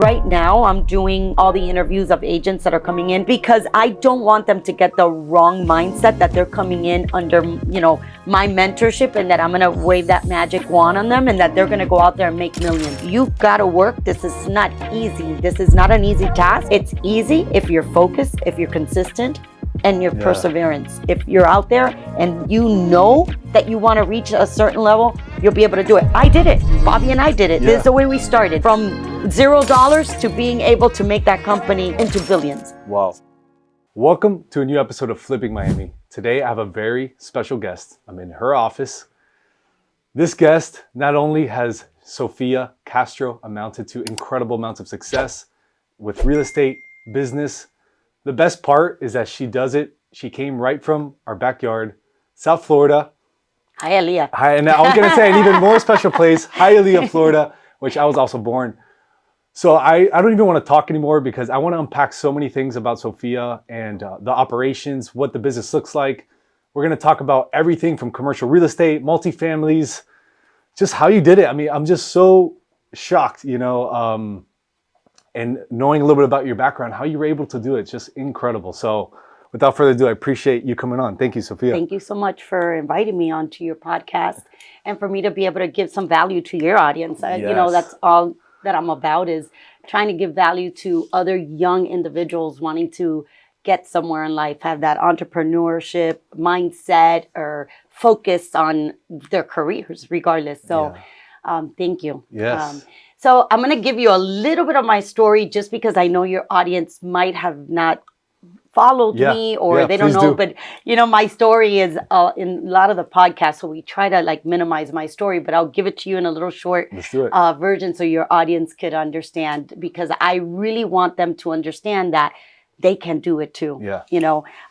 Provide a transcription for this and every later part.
Right now, I'm doing all the interviews of agents that are coming in because I don't want them to get the wrong mindset that they're coming in under, my mentorship and that I'm going to wave that magic wand on them and that they're going to go out there and make millions. You've got to work. This is not easy. This is not an easy task. It's easy if you're focused, if you're consistent, and your perseverance. If you're out there and you know that you want to reach a certain level, you'll be able to do it. I did it. Bobby and I did it. This is the way we started. From $0 to being able to make that company into billions. Wow. Welcome to a new episode of Flipping Miami. Today I have a very special guest. I'm in her office. This guest not only has Sofia Castro amounted to incredible amounts of success with real estate, business. The best part is that she does it. She came right from our backyard, South Florida. Hialeah. And I was going to say an even more special place, Hialeah, Florida, which I was also born. So I don't even want to talk anymore because I want to unpack so many things about Sofia and the operations, what the business looks like. We're going to talk about everything from commercial real estate, multifamilies, just how you did it. I mean, I'm just so shocked, and knowing a little bit about your background, how you were able to do it, just incredible. So without further ado, I appreciate you coming on. Thank you, Sofia. Thank you so much for inviting me onto your podcast and for me to be able to give some value to your audience. That's all that I'm about, is trying to give value to other young individuals wanting to get somewhere in life, have that entrepreneurship mindset or focus on their careers regardless. So thank you. Yes. So I'm going to give you a little bit of my story just because I know your audience might have not followed me or they don't know. But, my story is in a lot of the podcasts. So we try to minimize my story, but I'll give it to you in a little short version so your audience could understand, because I really want them to understand that they can do it too. Yeah.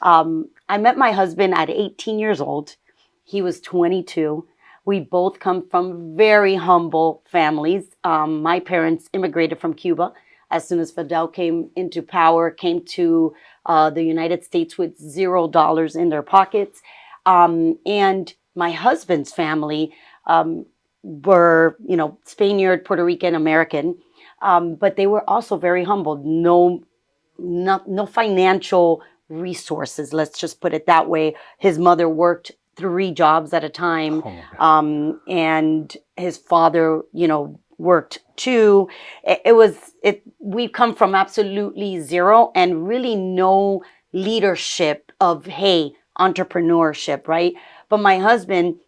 I met my husband at 18 years old. He was 22. We both come from very humble families. My parents immigrated from Cuba as soon as Fidel came into power, came to the United States with $0 in their pockets. And my husband's family were, Spaniard, Puerto Rican, American, but they were also very humble. No financial resources, let's just put it that way. His mother worked 3 jobs at a time. And his father, worked 2. We come from absolutely zero and really no leadership of, entrepreneurship, right? But my husband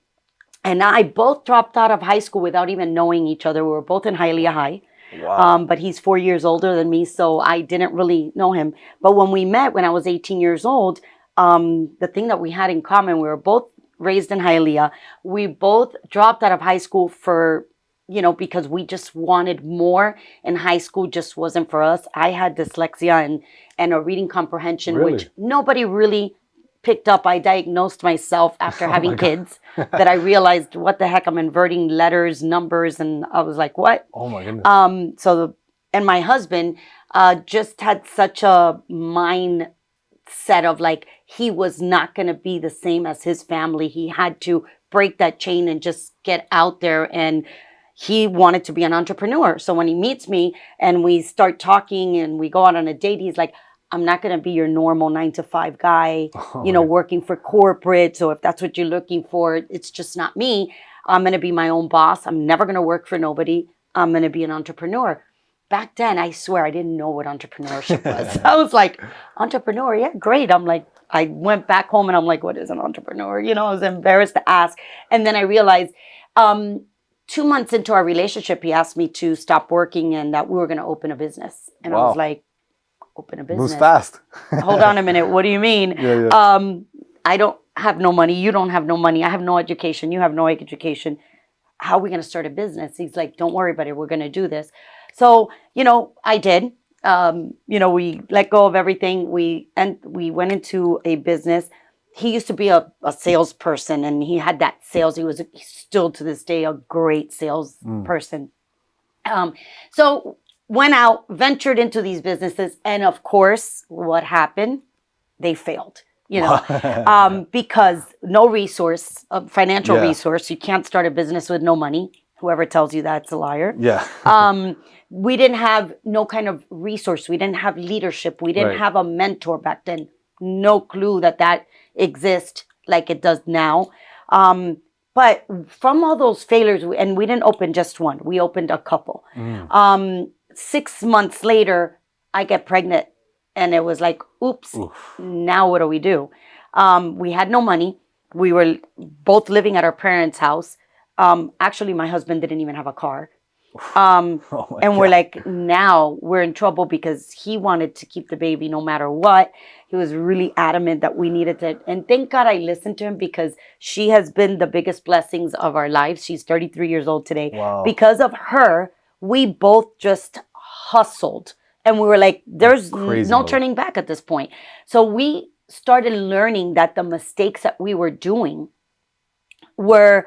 and I both dropped out of high school without even knowing each other. We were both in Hialeah High. Wow. But he's 4 years older than me, so I didn't really know him. But when we met, when I was 18 years old, the thing that we had in common, we were both raised in Hialeah. We both dropped out of high school for, because we just wanted more, and high school just wasn't for us. I had dyslexia and a reading comprehension, which nobody really picked up. I diagnosed myself after having kids that I realized, what the heck, I'm inverting letters, numbers, and I was like, what? Oh my goodness. And my husband just had such a mindset of he was not going to be the same as his family. He had to break that chain and just get out there, and he wanted to be an entrepreneur. So when he meets me and we start talking and we go out on a date, he's like, I'm not going to be your normal 9-to-5 guy, working for corporate. So if that's what you're looking for, it's just not me. I'm going to be my own boss. I'm never going to work for nobody. I'm going to be an entrepreneur. Back then, I swear, I didn't know what entrepreneurship was. I was like, entrepreneur, yeah, great. I went back home and I'm like, what is an entrepreneur? I was embarrassed to ask. And then I realized 2 months into our relationship, he asked me to stop working and that we were going to open a business. And I was like, open a business? Moves fast. Hold on a minute. What do you mean? I don't have no money. You don't have no money. I have no education. You have no education. How are we going to start a business? He's like, don't worry about it. We're going to do this. So, I did. We let go of everything. We went into a business. He used to be a salesperson, and he had that sales. He's still to this day a great salesperson. So went out, ventured into these businesses, and of course, what happened? They failed. Because no resource, financial resource. You can't start a business with no money. Whoever tells you that's a liar. Yeah. We didn't have no kind of resource. We didn't have leadership. We didn't Right. have a mentor back then. No clue that exists like it does now. But from all those failures, and we didn't open just one, we opened a couple. 6 months later, I get pregnant, and it was like, oops, now what do we do? We had no money. We were both living at our parents' house. Actually, my husband didn't even have a car. And we're like, now we're in trouble because he wanted to keep the baby no matter what. He was really adamant that we needed to. And thank God I listened to him, because she has been the biggest blessings of our lives. She's 33 years old today. Wow. Because of her, we both just hustled. And we were like, there's no turning back at this point. So we started learning that the mistakes that we were doing were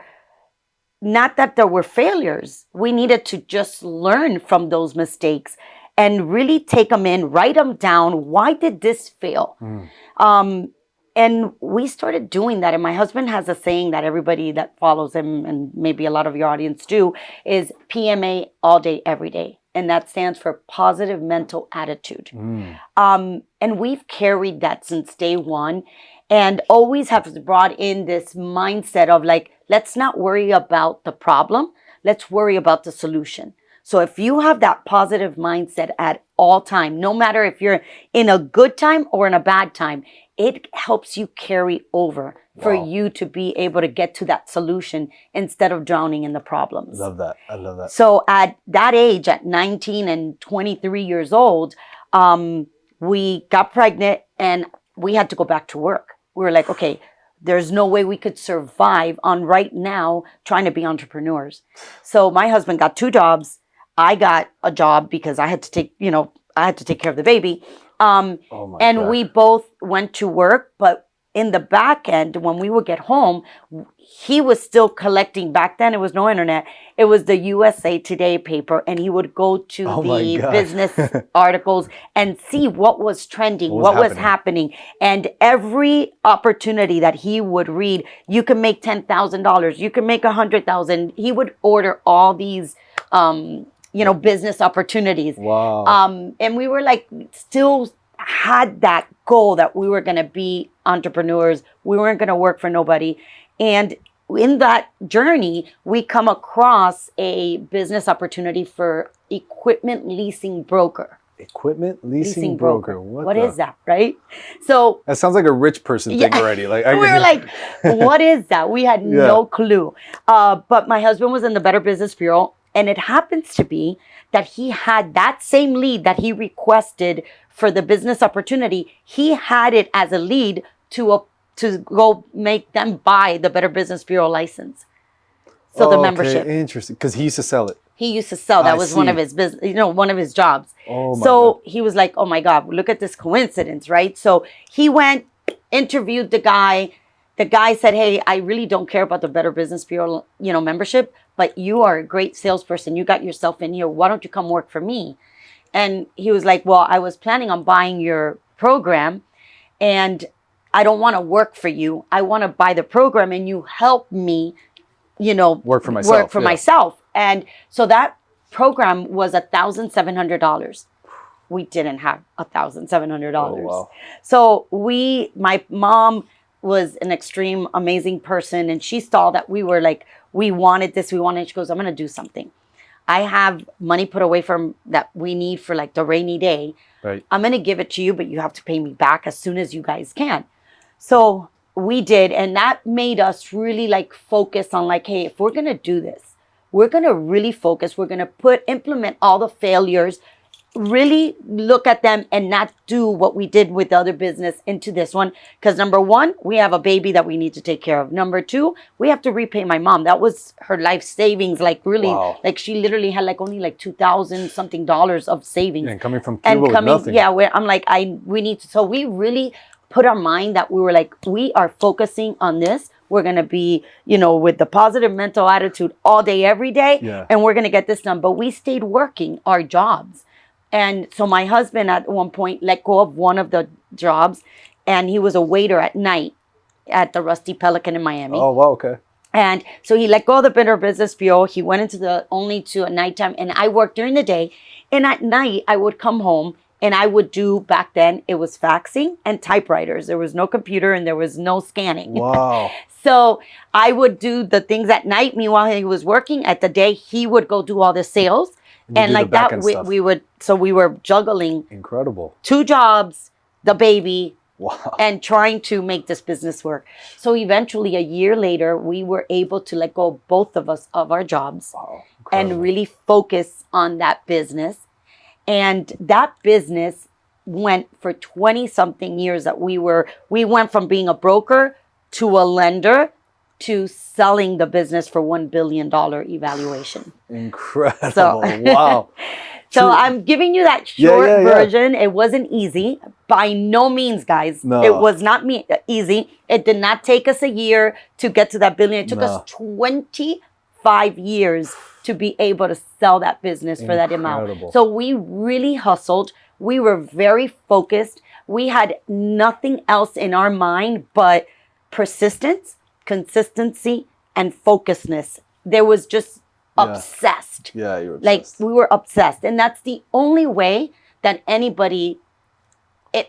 not that there were failures. We needed to just learn from those mistakes and really take them in, write them down. Why did this fail? And we started doing that. And my husband has a saying that everybody that follows him, and maybe a lot of your audience do, is PMA all day, every day. And that stands for positive mental attitude. And we've carried that since day one, and always have brought in this mindset of like, let's not worry about the problem. Let's worry about the solution. So if you have that positive mindset at all time, no matter if you're in a good time or in a bad time, it helps you carry over for you to be able to get to that solution instead of drowning in the problems. Love that. I love that. So at that age, at 19 and 23 years old, we got pregnant and we had to go back to work. We were like, okay, there's no way we could survive on right now trying to be entrepreneurs. So my husband got 2 jobs. I got a job because I had to take care of the baby. And we both went to work, but in the back end, when we would get home, he was still collecting. Back then, it was no internet. It was the USA Today paper, and he would go to the business articles and see what was trending, what was happening. And every opportunity that he would read, you can make $10,000, you can make $100,000. He would order all these, business opportunities. Wow. And we were like, still had that goal that we were going to be entrepreneurs. We weren't going to work for nobody. And in that journey, we come across a business opportunity for equipment leasing broker. Equipment leasing broker. What is that, right? So that sounds like a rich person thing already. Like we were like, what is that? We had no clue. But my husband was in the Better Business Bureau, and it happens to be that he had that same lead that he requested for the business opportunity. He had it as a lead to go make them buy the Better Business Bureau license. So the membership. Interesting. Because he used to sell it. He used to sell. That was one of his business, one of his jobs. Oh my God. He was like, oh my God, look at this coincidence, right? So he went, interviewed the guy. The guy said, hey, I really don't care about the Better Business Bureau, membership, but you are a great salesperson. You got yourself in here. Why don't you come work for me? And he was like, well, I was planning on buying your program, and I don't want to work for you. I want to buy the program, and you help me, work for myself. And so that program was $1,700. We didn't have $1,700. Oh, wow. So my mom was an extreme, amazing person, and she saw that we were like, we wanted this, she goes, I'm going to do something. I have money put away from that we need for like the rainy day. Right. I'm going to give it to you, but you have to pay me back as soon as you guys can. So we did. And that made us really like focus on like, hey, if we're going to do this, we're going to really focus. We're going to implement all the failures, really look at them and not do what we did with the other business into this one. Because number one, we have a baby that we need to take care of. Number two, we have to repay my mom. That was her life savings. Like really, like she literally had like only like $2,000 something of savings. And coming from Cuba with nothing. Yeah, I'm like, we need to. So we really put our mind that we were like, we are focusing on this. We're going to be, with the positive mental attitude all day, every day. Yeah. And we're going to get this done. But we stayed working our jobs. And so my husband at one point let go of one of the jobs, and he was a waiter at night at the Rusty Pelican in Miami. Oh, wow, okay. And so he let go of the Better Business Bureau. He went into only to a nighttime, and I worked during the day. And at night, I would come home and I would do, back then, it was faxing and typewriters. There was no computer and there was no scanning. Wow. So I would do the things at night. Meanwhile, he was working. At the day, he would go do all the sales. And like that, we were juggling. Incredible. 2 jobs, the baby, wow, and trying to make this business work. So eventually, a year later, we were able to let go, both of us, of our jobs. Wow. And really focus on that business. And that business went for 20 something years that we went from being a broker to a lender to selling the business for $1 billion evaluation. Incredible. So, wow. So I'm giving you that short version. It wasn't easy. By no means, guys. No. It was not easy. It did not take us a year to get to that billion. It took us 25 years to be able to sell that business for that amount. So we really hustled. We were very focused. We had nothing else in our mind but persistence, consistency, and focusedness. There was just obsessed. Yeah, you were obsessed. Like, we were obsessed. And that's the only way that anybody...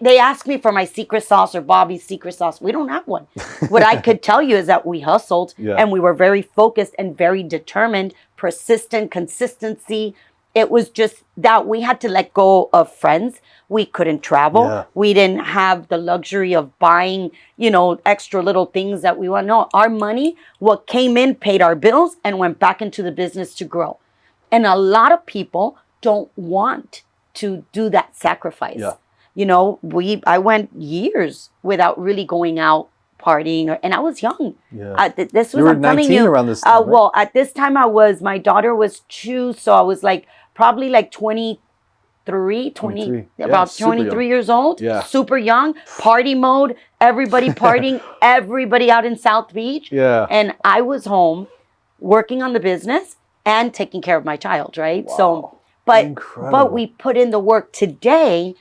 they ask me for my secret sauce or Bobby's secret sauce. We don't have one. What I could tell you is that we hustled and we were very focused and very determined, persistent, consistency. It was just that we had to let go of friends. We couldn't travel. Yeah. We didn't have the luxury of buying, extra little things that we want. No, our money, what came in, paid our bills and went back into the business to grow. And a lot of people don't want to do that sacrifice. Yeah. I went years without really going out partying, and I was young. Yeah. This was, you were 19 around this time, right? Well, at this time my daughter was 2, so I was probably 23, about 23 years old. Yeah. Super young, party mode, everybody partying, everybody out in South Beach. Yeah. And I was home working on the business and taking care of my child, right? Wow. So, but we put in the work. Today,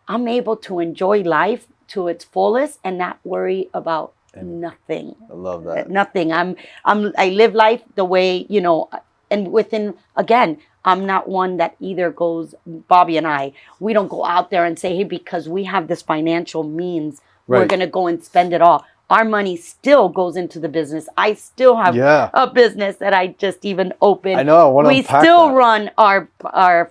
I'm able to enjoy life to its fullest and not worry about nothing. I love that. Nothing. I live life the way, and again, I'm not one that either goes, Bobby and I, we don't go out there and say, hey, because we have this financial means, we're going to go and spend it all. Our money still goes into the business. I still have a business that I just even opened. I know. I want to unpack still run our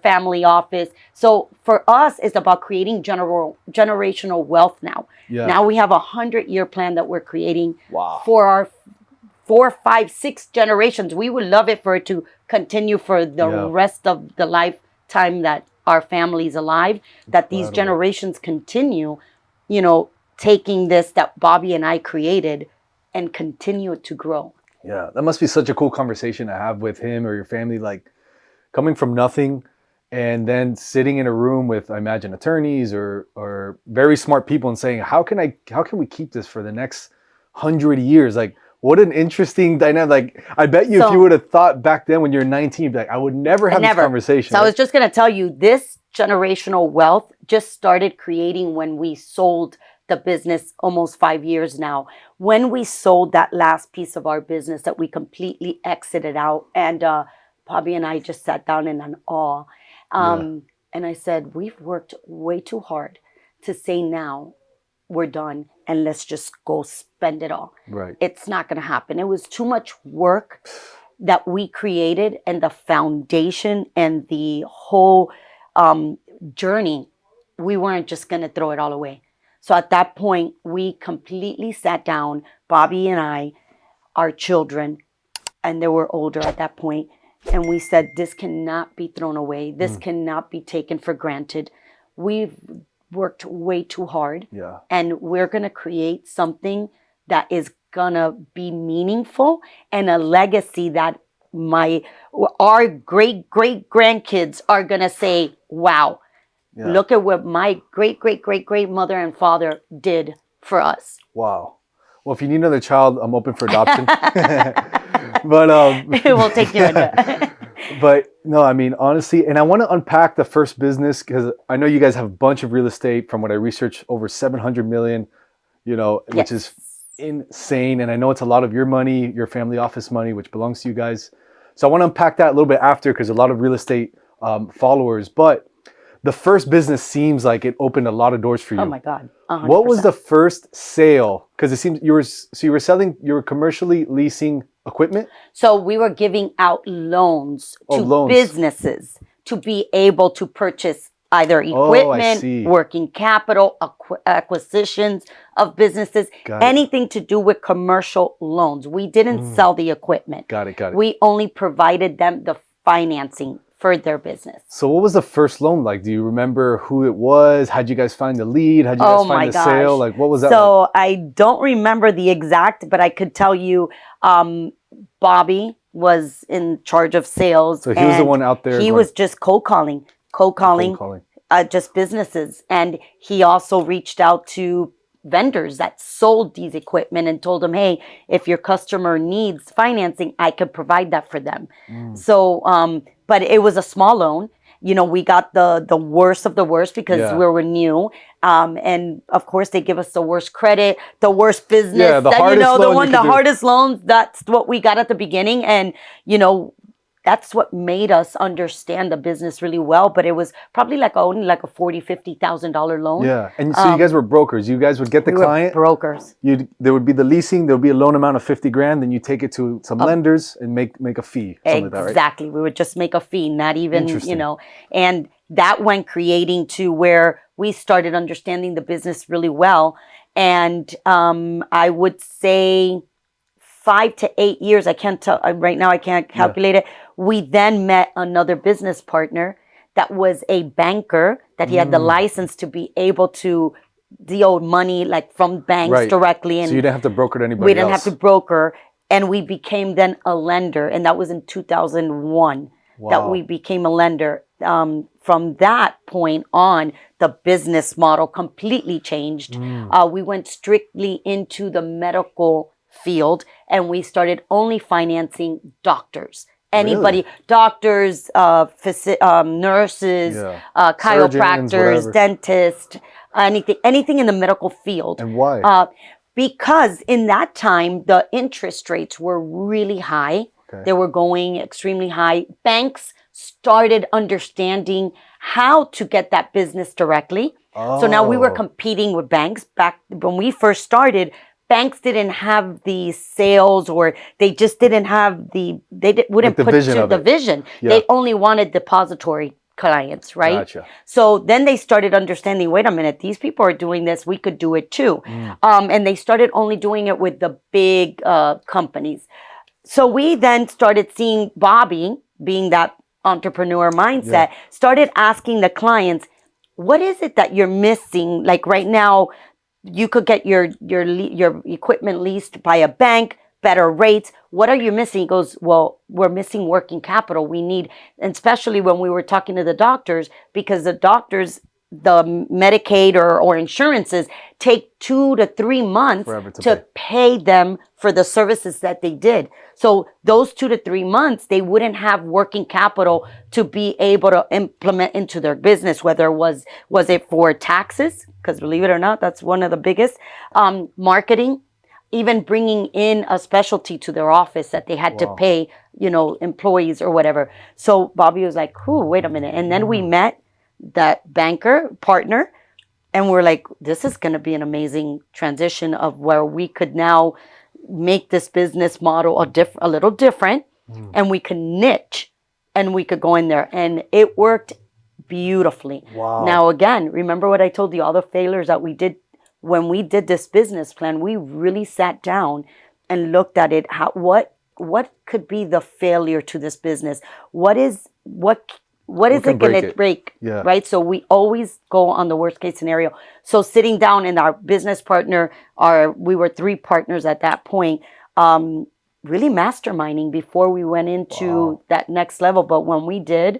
family office. So for us, it's about creating generational wealth now. Yeah. Now we have a 100-year plan that we're creating for our 4, 5, 6 generations. We would love it for it to continue for the rest of the lifetime that our family's alive, that these generations continue, taking this that Bobby and I created and continue it to grow. Yeah, that must be such a cool conversation to have with him or your family, coming from nothing and then sitting in a room with, I imagine, attorneys or very smart people and saying, how can we keep this for the next 100 years? What an interesting dynamic. I bet you if you would have thought back then when you're 19, you'd be I would never have this conversation. So I was just going to tell you, this generational wealth just started creating when we sold the business almost 5 years now. When we sold that last piece of our business that we completely exited out, and Bobby and I just sat down in an awe. And I said, we've worked way too hard to say now we're done and let's just go spend it all. Right. It's not going to happen. It was too much work that we created, and the foundation and the whole journey. We weren't just going to throw it all away. So at that point, we completely sat down, Bobby and I, our children, and they were older at that point, and we said, this cannot be thrown away. This cannot be taken for granted. We've worked way too hard, and we're going to create something that is going to be meaningful and a legacy that our great-great-grandkids are going to say, wow. Yeah. Look at what my great-great-great-great-mother and father did for us. Wow. Well, if you need another child, I'm open for adoption. But we'll take you into But no, I mean, honestly, and I want to unpack the first business because I know you guys have a bunch of real estate. From what I researched, over 700 million, which is insane. And I know it's a lot of your money, your family office money, which belongs to you guys. So I want to unpack that a little bit after, because a lot of real estate followers. But the first business seems like it opened a lot of doors for you. Oh my God. 100%. What was the first sale? Because it seems you were commercially leasing equipment. So we were giving out loans to businesses to be able to purchase either equipment, working capital, acquisitions of businesses, anything to do with commercial loans. We didn't sell the equipment. Got it. We only provided them the financing for their business. So what was the first loan like? Do you remember who it was? How'd you guys find the lead? How'd you guys find the sale? Like, what was that So like? I don't remember the exact, but I could tell you Bobby was in charge of sales. So he was the one out there. He was just cold calling, just businesses. And he also reached out to vendors that sold these equipment and told them, hey, if your customer needs financing, I could provide that for them. So, but it was a small loan. You know, we got the worst of the worst because we were new. And of course they give us the worst credit, the worst business, the hardest loans. That's what we got at the beginning. And, you know, that's what made us understand the business really well. But it was probably only like a $40,000-$50,000 loan. Yeah. And so you guys were brokers. You guys would get the client. Brokers. There would be the leasing. There would be a loan amount of $50,000. Then you take it to some lenders and make a fee. Something like that, right? Exactly. We would just make a fee, not even, you know. And that went creating to where we started understanding the business really well. And I would say 5 to 8 years, I can't tell right now, I can't calculate it. We then met another business partner that was a banker, that he had the license to be able to deal money like from banks directly. And so you didn't have to broker to anybody else. We didn't have to broker. And we became then a lender. And that was in 2001 that we became a lender. From that point on, the business model completely changed. We went strictly into the medical field, and we started only financing doctors. Anybody, doctors, nurses, chiropractors, dentists, anything in the medical field. And why? Because in that time, the interest rates were really high. They were going extremely high. Banks started understanding how to get that business directly. So now we were competing with banks. Back when we first started, banks didn't have the sales, or they just didn't have wouldn't put the vision. They only wanted depository clients, right? Gotcha. So then they started understanding, wait a minute, these people are doing this, we could do it too. And they started only doing it with the big companies. So we then started seeing Bobby, being that entrepreneur mindset, started asking the clients, what is it that you're missing? Like right now, you could get your equipment leased by a bank, better rates. What are you missing? He goes, well, we're missing working capital. We need, and especially when we were talking to the doctors, because the doctors, the Medicaid or insurances take 2 to 3 months to pay them for the services that they did. So those 2 to 3 months, they wouldn't have working capital to be able to implement into their business, whether was it for taxes, because believe it or not, that's one of the biggest, marketing, even bringing in a specialty to their office that they had to pay, employees or whatever. So Bobby was like, wait a minute. And then we met that banker partner, and we're like, this is going to be an amazing transition of where we could now make this business model a little different, and we could niche, and we could go in there, and it worked beautifully. Now again, remember what I told you, all the failures that we did when we did this business plan. We really sat down and looked at it. What could be the failure to this business? What is it going to break? Right? So we always go on the worst case scenario. So sitting down, and our business partner, we were 3 partners at that point, really masterminding before we went into that next level. But when we did,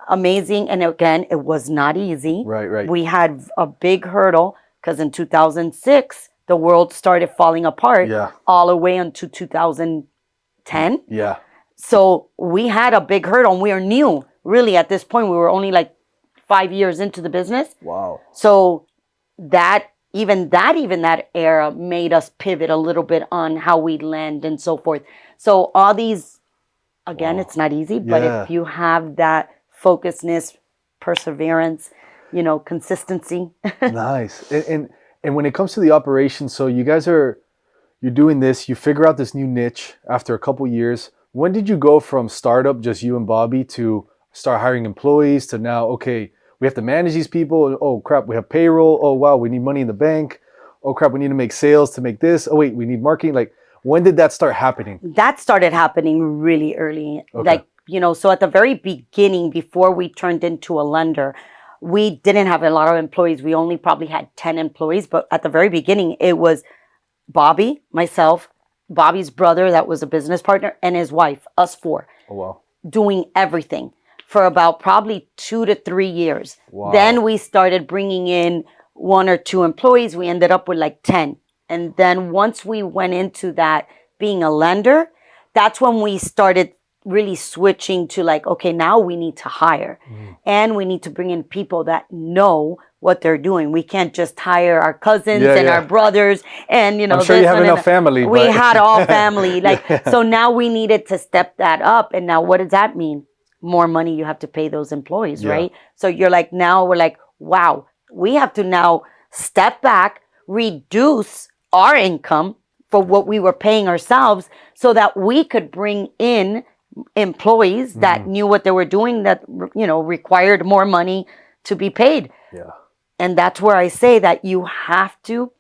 amazing. And again, it was not easy. Right. We had a big hurdle because in 2006, the world started falling apart all the way into 2010. Yeah. So we had a big hurdle, and we are new. Really, at this point, we were only like 5 years into the business. Wow. So that, even that era made us pivot a little bit on how we lend and so forth. So all these, again, it's not easy, but if you have that focusedness, perseverance, consistency. Nice. And when it comes to the operation, so you guys you're doing this, you figure out this new niche after a couple years. When did you go from startup, just you and Bobby, to start hiring employees to now, okay, we have to manage these people. Oh crap, we have payroll. Oh wow, we need money in the bank. Oh crap, we need to make sales to make this. Oh wait, we need marketing. Like, when did that start happening? That started happening really early. Okay. So at the very beginning, before we turned into a lender, we didn't have a lot of employees. We only probably had 10 employees. But at the very beginning, it was Bobby, myself, Bobby's brother that was a business partner, and his wife, us four. Oh wow. Doing everything for about probably 2 to 3 years. Wow. Then we started bringing in 1 or 2 employees. We ended up with like 10. And then once we went into that being a lender, that's when we started really switching to like, okay, now we need to hire and we need to bring in people that know what they're doing. We can't just hire our cousins and our brothers and, I'm sure you have enough family. We had all family. So now we needed to step that up. And now what does that mean? More money you have to pay those employees, right? So you're like, now we're like, wow, we have to now step back, reduce our income for what we were paying ourselves so that we could bring in employees that knew what they were doing, that, required more money to be paid. Yeah. And that's where I say that you have to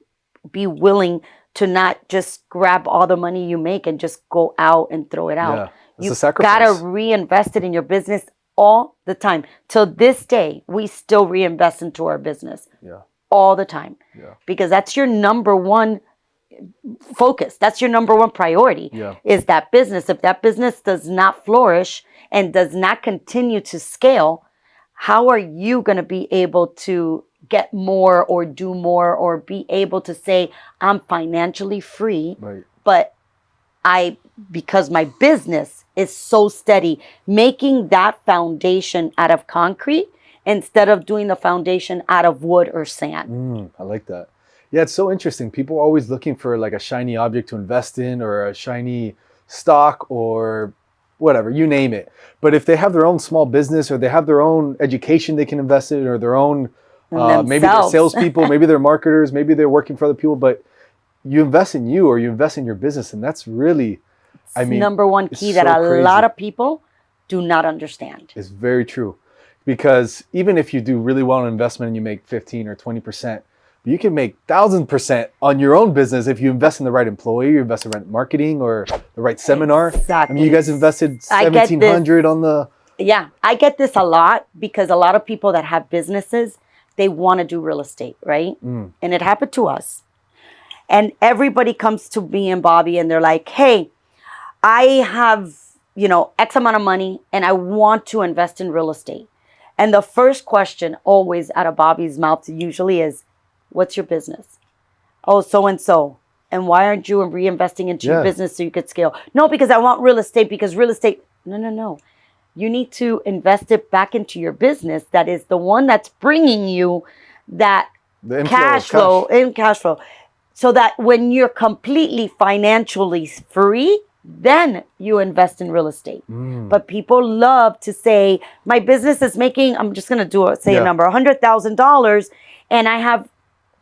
be willing to not just grab all the money you make and just go out and throw it out. You gotta reinvest it in your business all the time. Till this day, we still reinvest into our business all the time because that's your number one focus. That's your number one priority is that business. If that business does not flourish and does not continue to scale, how are you going to be able to get more or do more or be able to say, I'm financially free, but because my business is so steady, making that foundation out of concrete instead of doing the foundation out of wood or sand. I like that. Yeah, it's so interesting. People are always looking for like a shiny object to invest in or a shiny stock or whatever, you name it. But if they have their own small business or they have their own education they can invest in or their own, maybe they're salespeople, maybe they're marketers, maybe they're working for other people, but you invest in you or you invest in your business. And that's really, number one key that a lot of people do not understand. It's very true. Because even if you do really well in investment and you make 15 or 20%, you can make 1,000% on your own business if you invest in the right employee, you invest in the right marketing or the right seminar. Exactly. You guys invested $1,700 on the... Yeah, I get this a lot because a lot of people that have businesses, they want to do real estate, right? And it happened to us. And everybody comes to me and Bobby and they're like, hey, I have, X amount of money and I want to invest in real estate. And the first question always out of Bobby's mouth usually is, what's your business? Oh, so-and-so. And why aren't you reinvesting into your business so you could scale? No, because I want real estate because real estate. No. You need to invest it back into your business. That is the one that's bringing you that cash flow. So that when you're completely financially free, then you invest in real estate. But people love to say, my business is making, I'm just going to say a number, $100,000 and I have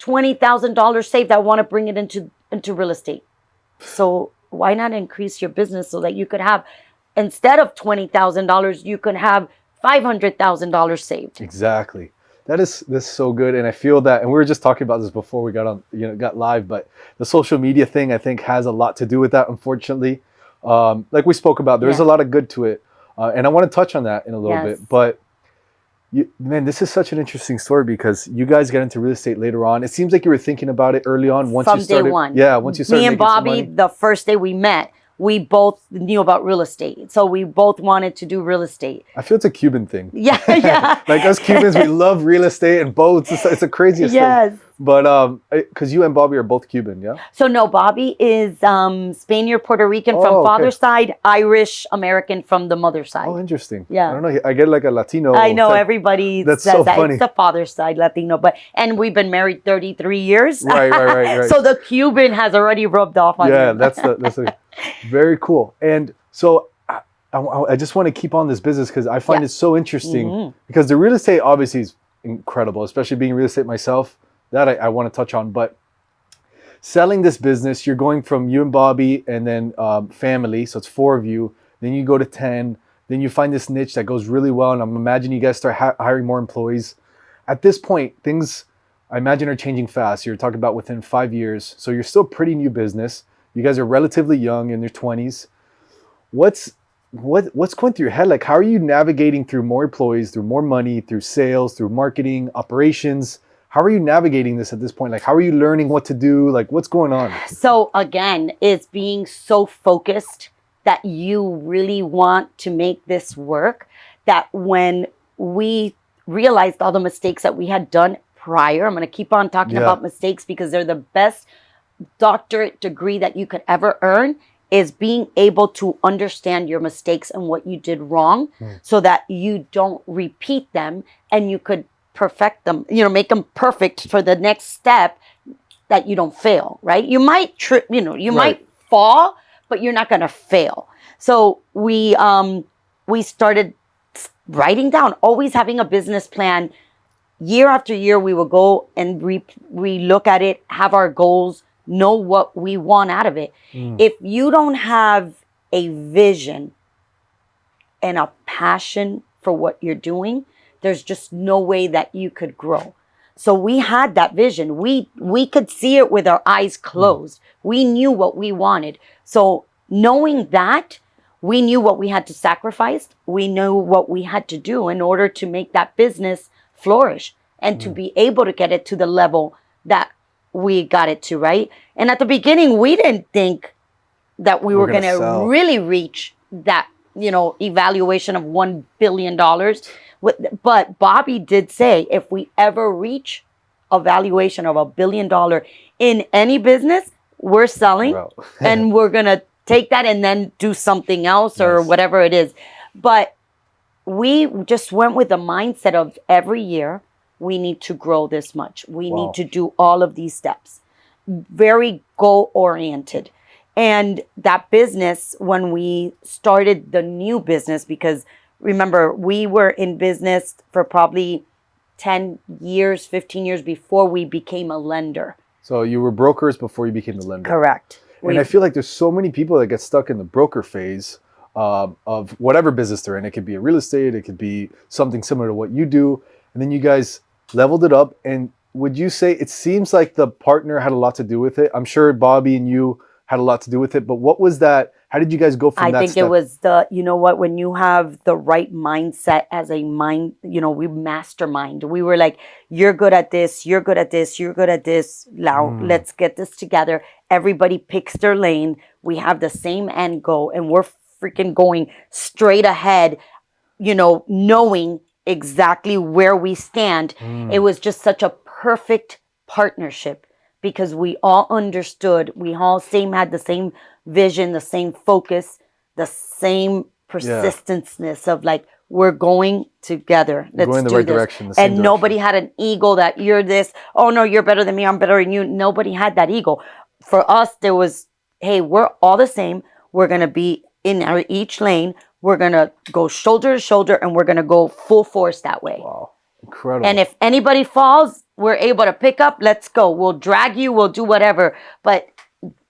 $20,000 saved. I want to bring it into real estate. So why not increase your business so that you could have, instead of $20,000, you could have $500,000 saved. Exactly. That's so good. And I feel that, and we were just talking about this before we got on, got live, but the social media thing, I think, has a lot to do with that, unfortunately. Like we spoke about, there's a lot of good to it. And I want to touch on that in a little bit, but this is such an interesting story because you guys got into real estate later on. It seems like you were thinking about it early on. From day one. Yeah, once you started Me and Bobby, the first day we met, we both knew about real estate. So we both wanted to do real estate. I feel it's a Cuban thing. Yeah. Like us Cubans, we love real estate and boats. It's the craziest thing. But because you and Bobby are both Cuban, yeah? So no, Bobby is Spaniard, Puerto Rican Oh, from okay. father's side, Irish American from the mother's side. Oh, interesting. Yeah. I don't know. I get like a Latino. I know type- everybody That's says so that. funny. It's the father's side Latino, and we've been married 33 years. Right. So the Cuban has already rubbed off on Yeah, him. that's very cool. And so I just want to keep on this business because I find it so interesting because the real estate obviously is incredible, especially being real estate myself. That I want to touch on, but selling this business, you're going from you and Bobby and then family, so it's 4 of you. Then you go to 10. Then you find this niche that goes really well, and I'm imagining you guys start hiring more employees. At this point, things I imagine are changing fast. You're talking about within 5 years, so you're still pretty new business. You guys are relatively young in your 20s. What's going through your head? Like, how are you navigating through more employees, through more money, through sales, through marketing, operations? How are you navigating this at this point? Like, how are you learning what to do? Like, what's going on? So again, it's being so focused that you really want to make this work, that when we realized all the mistakes that we had done prior, I'm going to keep on talking about mistakes because they're the best doctorate degree that you could ever earn, is being able to understand your mistakes and what you did wrong so that you don't repeat them and you could perfect them, make them perfect for the next step, that you don't fail, right? You might trip, you might fall, but you're not going to fail. So we started writing down, always having a business plan. Year after year, we will go and we look at it, have our goals, know what we want out of it. If you don't have a vision and a passion for what you're doing, there's just no way that you could grow. So we had that vision. We could see it with our eyes closed. We knew what we wanted. So knowing that, we knew what we had to sacrifice. We knew what we had to do in order to make that business flourish and to be able to get it to the level that we got it to, right? And at the beginning, we didn't think that we were going to really reach that, evaluation of $1 billion. But Bobby did say, if we ever reach a valuation of $1 billion in any business, we're selling and we're going to take that and then do something else or whatever it is. But we just went with the mindset of every year, we need to grow this much. We need to do all of these steps. Very goal oriented. And that business, when we started the new business, because remember, we were in business for probably 10 years, 15 years before we became a lender. So you were brokers before you became the lender. Correct. And I feel like there's so many people that get stuck in the broker phase of whatever business they're in. It could be a real estate, it could be something similar to what you do. And then you guys leveled it up. And would you say it seems like the partner had a lot to do with it? I'm sure Bobby and you had a lot to do with it, but what was that? How did you guys go from that I think it was when you have the right mindset as a mind, we mastermind. We were like, you're good at this, you're good at this, you're good at this. Now let's get this together. Everybody picks their lane. We have the same end goal and we're freaking going straight ahead, knowing exactly where we stand. It was just such a perfect partnership because we all understood, we all had the same vision, the same focus, the same persistenceness of like, we're going together. Let's going in the do right this. direction. The same And direction. nobody had an ego that you're this, oh no, you're better than me, I'm better than you. Nobody had that ego. For us, there was, hey, we're all the same. We're going to be in each lane. We're going to go shoulder to shoulder and we're going to go full force that way. Wow. Incredible. And if anybody falls, we're able to pick up. Let's go. We'll drag you. We'll do whatever. But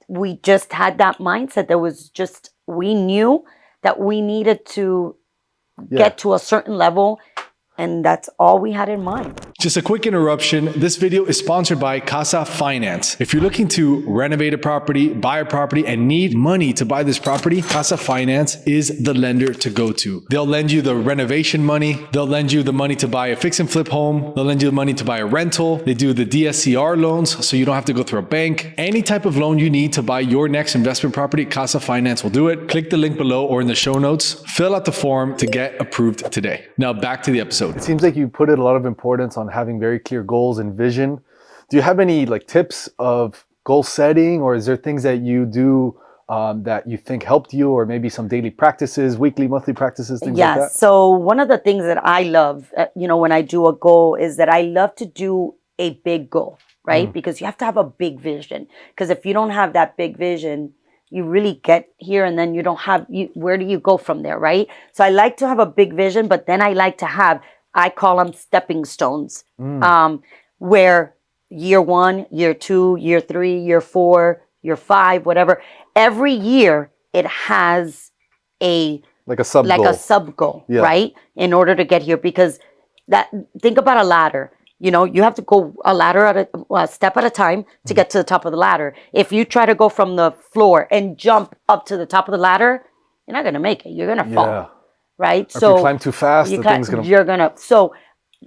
we just had that mindset. There was just, we knew that we needed to get to a certain level. And that's all we had in mind. Just a quick interruption. This video is sponsored by Casa Finance. If you're looking to renovate a property, buy a property, and need money to buy this property, Casa Finance is the lender to go to. They'll lend you the renovation money. They'll lend you the money to buy a fix and flip home. They'll lend you the money to buy a rental. They do the DSCR loans, so you don't have to go through a bank. Any type of loan you need to buy your next investment property, Casa Finance will do it. Click the link below or in the show notes. Fill out the form to get approved today. Now back to the episode. It seems like you put a lot of importance on having very clear goals and vision. Do you have any like tips of goal setting, or is there things that you do that you think helped you, or maybe some daily practices, weekly, monthly practices, things like Yeah. that? So one of the things that I love, when I do a goal is that I love to do a big goal, right? Because you have to have a big vision. Because if you don't have that big vision, you really get here and then you don't have, where do you go from there, right? So I like to have a big vision, but then I like to have, I call them stepping stones, where year 1, year 2, year 3, year 4, year 5, whatever, every year it has a Like a sub like goal. a sub goal, Yeah. right? In order to get here, because think about a ladder. You have to go a ladder at a step at a time to get to the top of the ladder. If you try to go from the floor and jump up to the top of the ladder, you're not gonna make it. You're gonna fall, right? Or if you climb too fast, the thing's gonna. You're gonna. So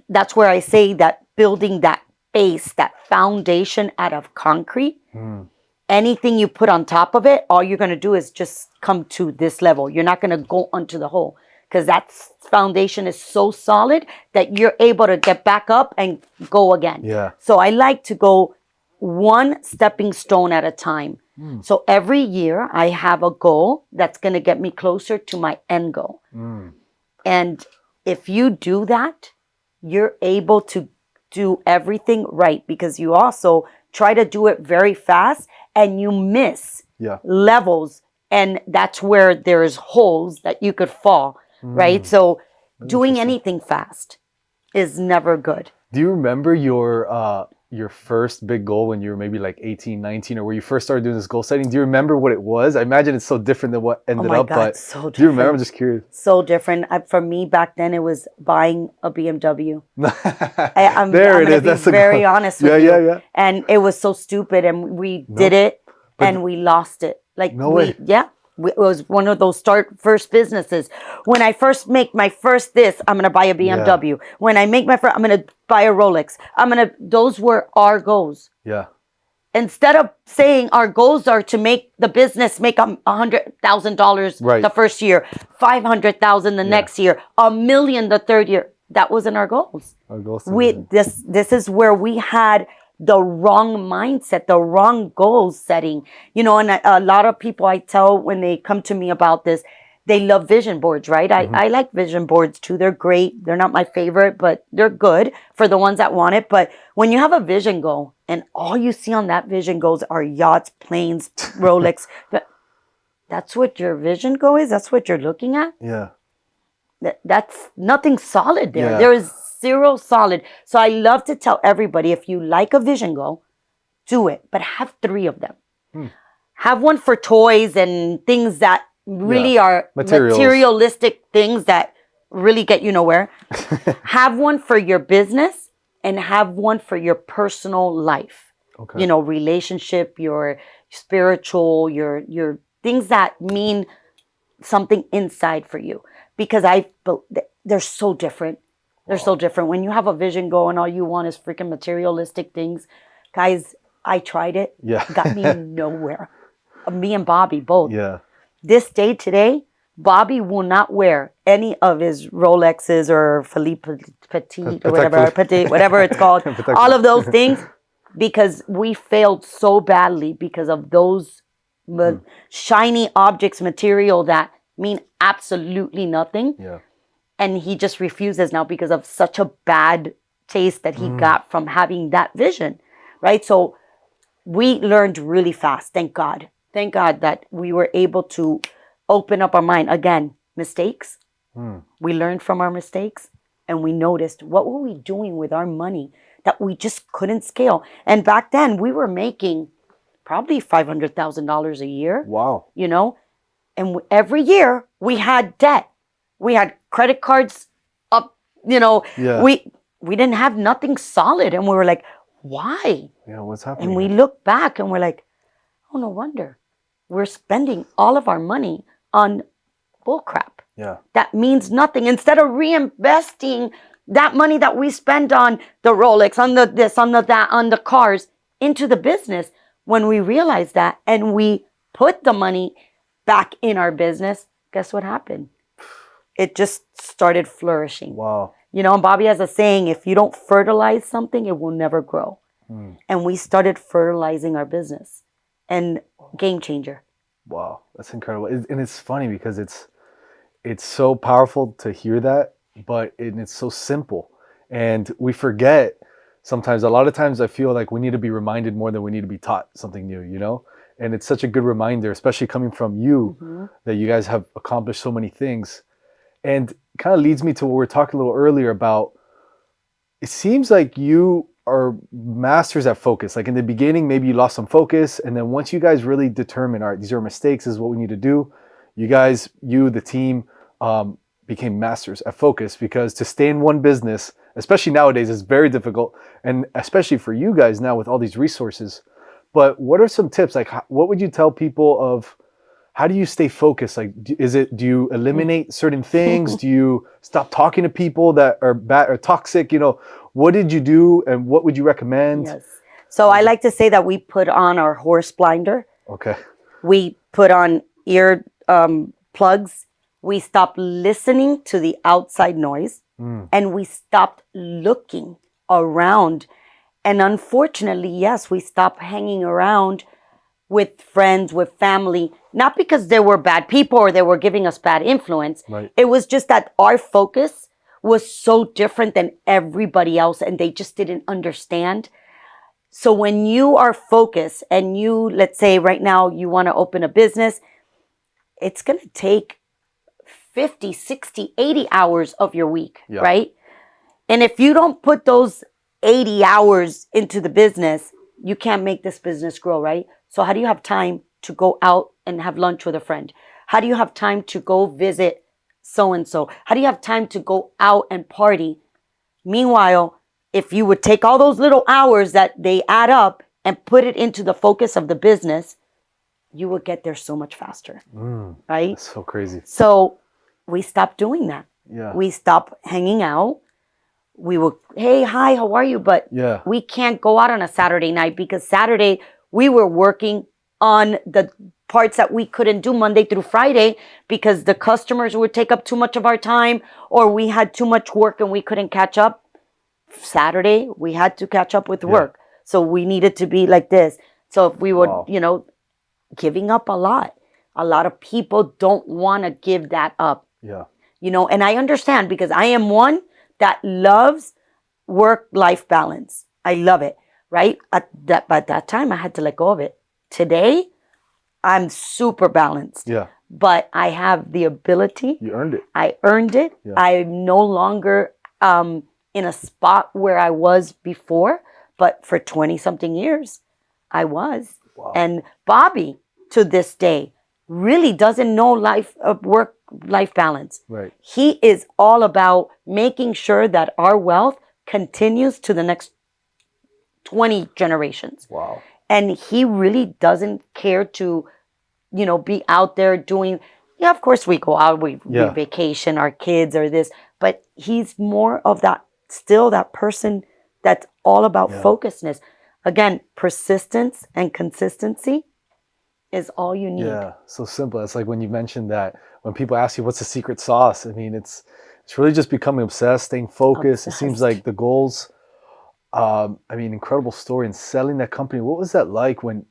that's where I say that building that base, that foundation out of concrete. Anything you put on top of it, all you're going to do is just come to this level. You're not going to go onto the hole, because that foundation is so solid that you're able to get back up and go again. Yeah. So I like to go one stepping stone at a time. So every year I have a goal that's going to get me closer to my end goal. And if you do that, you're able to do everything right, because you also try to do it very fast and you miss levels, and that's where there's holes that you could fall, right? So doing anything fast is never good. Do you remember your first big goal when you were maybe like 18, 19, or where you first started doing this goal setting? Do you remember what it was? I imagine it's so different than what ended up, but so different. Do you remember? I'm just curious. So different. For me back then, it was buying a BMW. I'm There it gonna is. be That's the very goal. honest with you. Yeah. And it was so stupid, and we did it, and we lost it. Like No way. Yeah. It was one of those first businesses. When I first make my first I'm going to buy a BMW. When I make my first, I'm going to buy a Rolex. Those were our goals. Yeah. Instead of saying our goals are to make the business make $100,000 the first year, 500,000 the next year, $1 million the third year. That wasn't our goals. Our goals. This is where we had the wrong mindset, the wrong goal setting, and a lot of people I tell when they come to me about this, they love vision boards, right? I like vision boards too. They're great. They're not my favorite, but they're good for the ones that want it. But when you have a vision goal and all you see on that vision goals are yachts, planes, Rolex, that's what your vision goal is. That's what you're looking at. Yeah. That's nothing solid there. Yeah. There is zero solid. So I love to tell everybody, if you like a vision goal, do it, but have 3 of them. Have one for toys and things that really are materialistic things that really get you nowhere. Have one for your business and have one for your personal life. Okay. Relationship, your spiritual, your things that mean something inside for you. Because they're so different. They're so different. When you have a vision goal and all you want is freaking materialistic things, guys, I tried it. Yeah. Got me nowhere. Me and Bobby both. Yeah. This day today, Bobby will not wear any of his Rolexes or Philippe Petit or whatever it's called. All of those things, because we failed so badly because of those shiny objects, material that mean absolutely nothing. Yeah. And he just refuses now because of such a bad taste that he got from having that vision, right? So we learned really fast. Thank God. Thank God that we were able to open up our mind. Again, mistakes. We learned from our mistakes, and we noticed what were we doing with our money that we just couldn't scale. And back then we were making probably $500,000 a year. Wow. And every year we had debt. We had credit cards up, Yeah. we didn't have nothing solid. And we were like, why? Yeah, what's happening? And we look back and we're like, oh, no wonder. We're spending all of our money on bullcrap. Yeah. That means nothing. Instead of reinvesting that money that we spend on the Rolex, on the this, on the that, on the cars, into the business, when we realized that and we put the money back in our business, guess what happened? It just started flourishing. Wow. And Bobby has a saying, if you don't fertilize something, it will never grow. And we started fertilizing our business. And game changer. Wow, that's incredible. And it's funny because it's so powerful to hear that, but it's so simple. And we forget sometimes, a lot of times I feel like we need to be reminded more than we need to be taught something new, you know? And it's such a good reminder, especially coming from you, that you guys have accomplished so many things. And kind of leads me to what we were talking a little earlier about, it seems like you are masters at focus. Like in the beginning, maybe you lost some focus. And then once you guys really determine, all right, these are mistakes, this is what we need to do. You guys, the team, became masters at focus, because to stay in one business, especially nowadays, is very difficult. And especially for you guys now with all these resources. But what are some tips? Like, what would you tell people of, how do you stay focused? Like, do you eliminate certain things? Do you stop talking to people that are bad or toxic? You know, what did you do and what would you recommend? Yes. So I like to say that we put on our horse blinder. Okay. We put on ear plugs. We stopped listening to the outside noise and we stopped looking around. And unfortunately, yes, we stopped hanging around with friends, with family, not because they were bad people or they were giving us bad influence. Right. It was just that our focus was so different than everybody else and they just didn't understand. So when you are focused and you, let's say right now you want to open a business, it's going to take 50, 60, 80 hours of your week, right? And if you don't put those 80 hours into the business, you can't make this business grow, right? So how do you have time to go out and have lunch with a friend? How do you have time to go visit so-and-so? How do you have time to go out and party? Meanwhile, if you would take all those little hours that they add up and put it into the focus of the business, you would get there so much faster, right? That's so crazy. So we stopped doing that. Yeah. We stopped hanging out. We would, hey, hi, how are you? But we can't go out on a Saturday night because Saturday we were working on the parts that we couldn't do Monday through Friday because the customers would take up too much of our time or we had too much work and we couldn't catch up. Saturday, we had to catch up with work. So we needed to be like this. So if we would, you know, giving up a lot. A lot of people don't want to give that up. Yeah. You know, and I understand because I am one that loves work-life balance. I love it, right? At that time, I had to let go of it. Today, I'm super balanced. Yeah. But I have the ability. You earned it. I earned it. Yeah. I'm no longer in a spot where I was before, but for 20-something years, I was. Wow. And Bobby, to this day, really doesn't know work-life balance. Right. He is all about making sure that our wealth continues to the next 20 generations. Wow. And he really doesn't care to, you know, be out there doing, yeah, of course we go out, we vacation, our kids or this, but he's more of that, still that person that's all about focusedness. Again, persistence and consistency is all you need. Yeah, so simple. It's like when you mentioned that, when people ask you what's the secret sauce, I mean, it's really just becoming obsessed, staying focused. It seems like the goals, I mean, incredible story in selling that company. What was that like when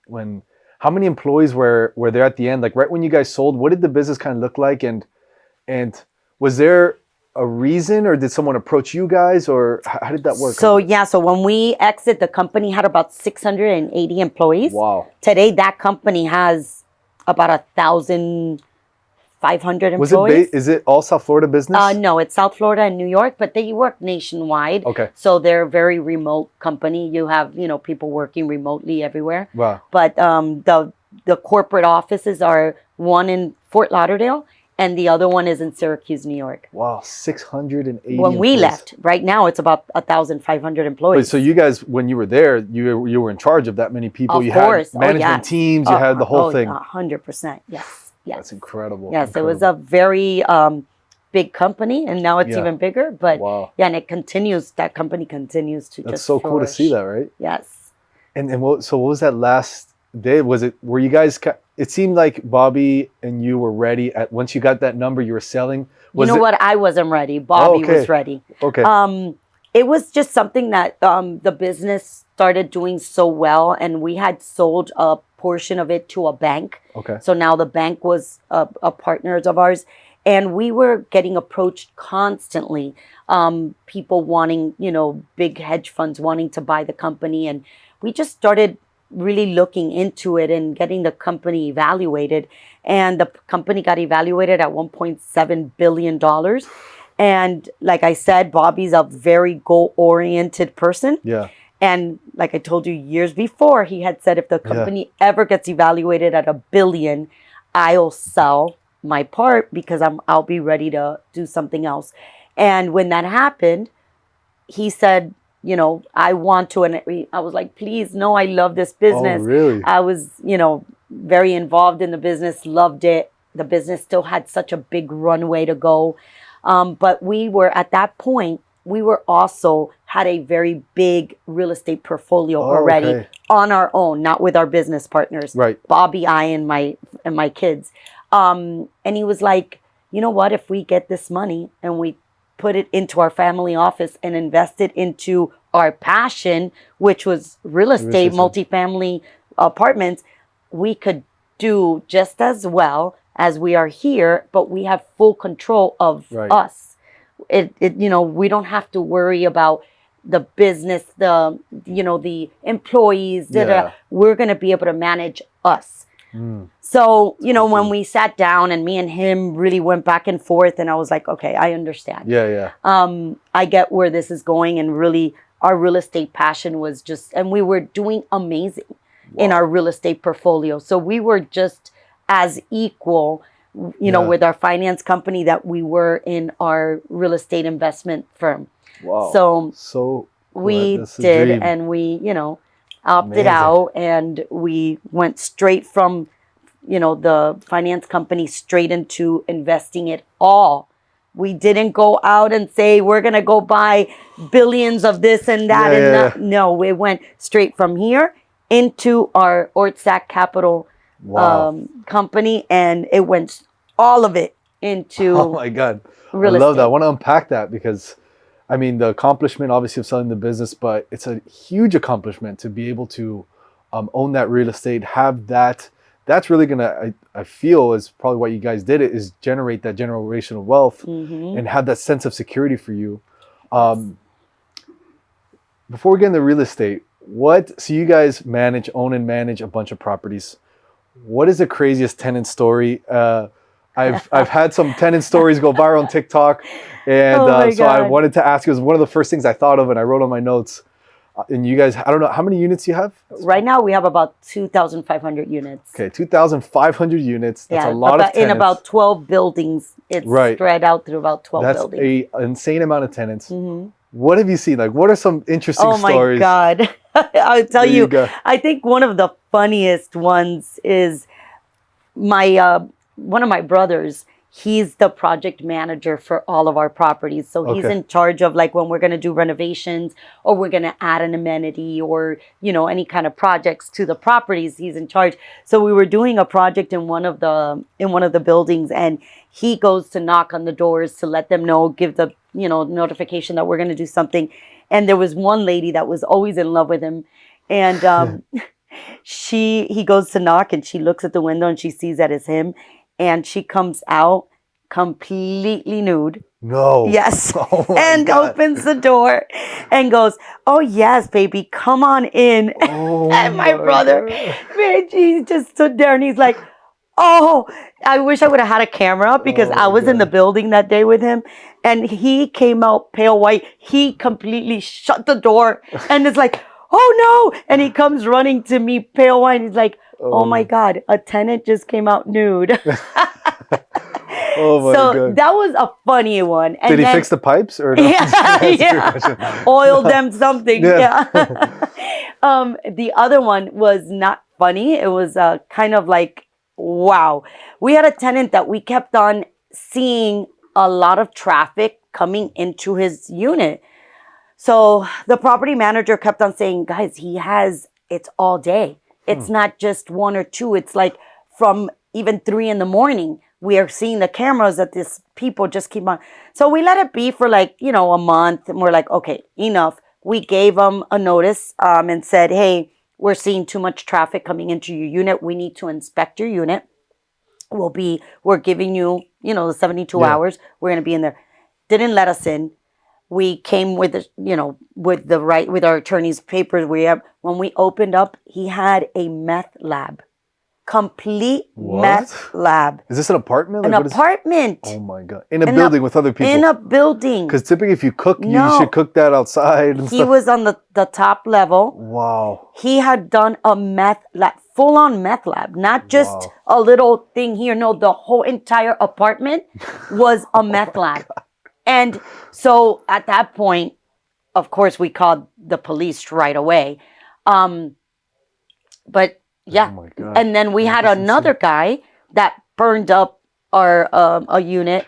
how many employees were there at the end? Like right when you guys sold, what did the business kind of look like? And was there a reason, or did someone approach you guys, or how did that work? So so when we exit, the company had about 680 employees. Wow. Today, that company has about 1,500 employees. Is it all South Florida business? No, it's South Florida and New York, but they work nationwide. Okay. So they're a very remote company. You have, you know, people working remotely everywhere. Wow. But the corporate offices are one in Fort Lauderdale and the other one is in Syracuse, New York. Wow, 680 When we employees. left, right now it's about 1,500 employees. But so you guys, when you were there, you were in charge of that many people. Of You course. had management teams. You had the whole thing. 100%. Yes. Yes. That's incredible. Yes, incredible. it was a very big company, and now it's even bigger. But and it continues. That company continues to. That's just so cool to see that, right? Yes. So what was that last day? Were you guys? It seemed like Bobby and you were ready once you got that number you were selling. What? I wasn't ready. Bobby was ready. Okay. it was just something that the business started doing so well, and we had sold a portion of it to a bank. Okay. So now the bank was a partners of ours, and we were getting approached constantly. People wanting, big hedge funds wanting to buy the company, and we just started really looking into it and getting the company evaluated. And the company got evaluated at $1.7 billion. And like I said, Bobby's a very goal-oriented person. Yeah. And like I told you years before, he had said if the company ever gets evaluated at $1 billion, I'll sell my part because I'll be ready to do something else. And when that happened, he said, I want to. And I was like, please, no, I love this business. Oh, really? I was, very involved in the business, loved it. The business still had such a big runway to go. But we were at that point, we were also had a very big real estate portfolio already on our own, not with our business partners. Right. Bobby, I, and my kids. And he was like, you know what, if we get this money and we put it into our family office and invest it into our passion, which was real estate, multifamily apartments, we could do just as well as we are here, but we have full control of us. We don't have to worry about the business, the employees. We're going to be able to manage us. So, when we sat down and me and him really went back and forth, and I was like, okay, I understand. Yeah. I get where this is going, and really our real estate passion was and we were doing amazing in our real estate portfolio. So we were just as equal, with our finance company that we were in our real estate investment firm. Wow. So we did, and we, opted out, and we went straight from, the finance company straight into investing it all. We didn't go out and say, we're going to go buy billions of this and that and that. No, we went straight from here into our Ortsac Capital company, and it went all of it into oh my God. real I love estate. that. I want to unpack that because the accomplishment obviously of selling the business, but it's a huge accomplishment to be able to own that real estate, have that. That's really going to, I feel, is probably why you guys did it, is generate that generational wealth and have that sense of security for you. Before we get into real estate, so you guys own and manage a bunch of properties. What is the craziest tenant story? I've had some tenant stories go viral on TikTok, and so I wanted to ask you. It was one of the first things I thought of, and I wrote on my notes. And you guys, I don't know, how many units you have? Right now, we have about 2,500 units. Okay, 2,500 units. That's a lot of tenants. In about 12 buildings. It's spread out through about 12 buildings. That's an insane amount of tenants. What have you seen? Like, what are some interesting stories? Oh, my God. I'll tell you, I think one of the funniest ones is one of my brothers. He's the project manager for all of our properties. So he's in charge of, like, when we're going to do renovations or we're going to add an amenity or, any kind of projects to the properties, he's in charge. So we were doing a project in one of the buildings, and he goes to knock on the doors to let them know, give the, notification that we're going to do something. And there was one lady that was always in love with him. And he goes to knock, and she looks at the window and she sees that it's him. And she comes out completely nude. No. Yes. Oh and God. Opens the door and goes, oh, yes, baby, come on in. Oh, and my brother, man, he just stood there and he's like, oh, I wish I would have had a camera because I was in the building that day with him. And he came out pale white. He completely shut the door and is like, oh, no. And he comes running to me pale white. He's like, oh my God, a tenant just came out nude. Oh my God. That was a funny one. And did he fix the pipes or no? Yeah. Oiled them something. Yeah. The other one was not funny. It was kind of like, wow. We had a tenant that we kept on seeing a lot of traffic coming into his unit. So the property manager kept on saying, guys, it's all day. It's not just one or two. It's like from even 3 a.m. we are seeing the cameras that these people just keep on. So we let it be for like, a month. And we're like, okay, enough. We gave them a notice and said, hey, we're seeing too much traffic coming into your unit. We need to inspect your unit. We're giving you, the 72 hours. We're going to be in there. Didn't let us in. We came with with our attorney's papers. When we opened up, he had a meth lab, complete meth lab. Is this an apartment? An apartment. Oh my God! In a building with other people. In a building. Because typically, if you cook, you should cook that outside. And he was on the top level. Wow. He had done a meth lab, full on meth lab, not just a little thing here. No, the whole entire apartment was a meth lab. God. And so at that point, of course, we called the police right away. But yeah. Oh my God. And then we had another guy that burned up our a unit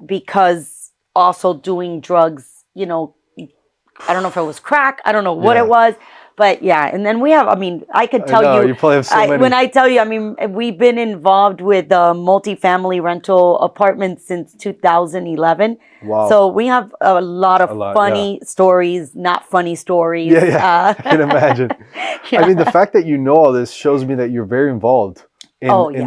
because also doing drugs, I don't know if it was crack. I don't know what it was. But yeah, and then we have, I could tell you probably have so many. When I tell you, we've been involved with multifamily rental apartments since 2011. Wow. So we have a lot of funny stories, not funny stories. Yeah. I can imagine. I mean, the fact that you know all this shows me that you're very involved. So we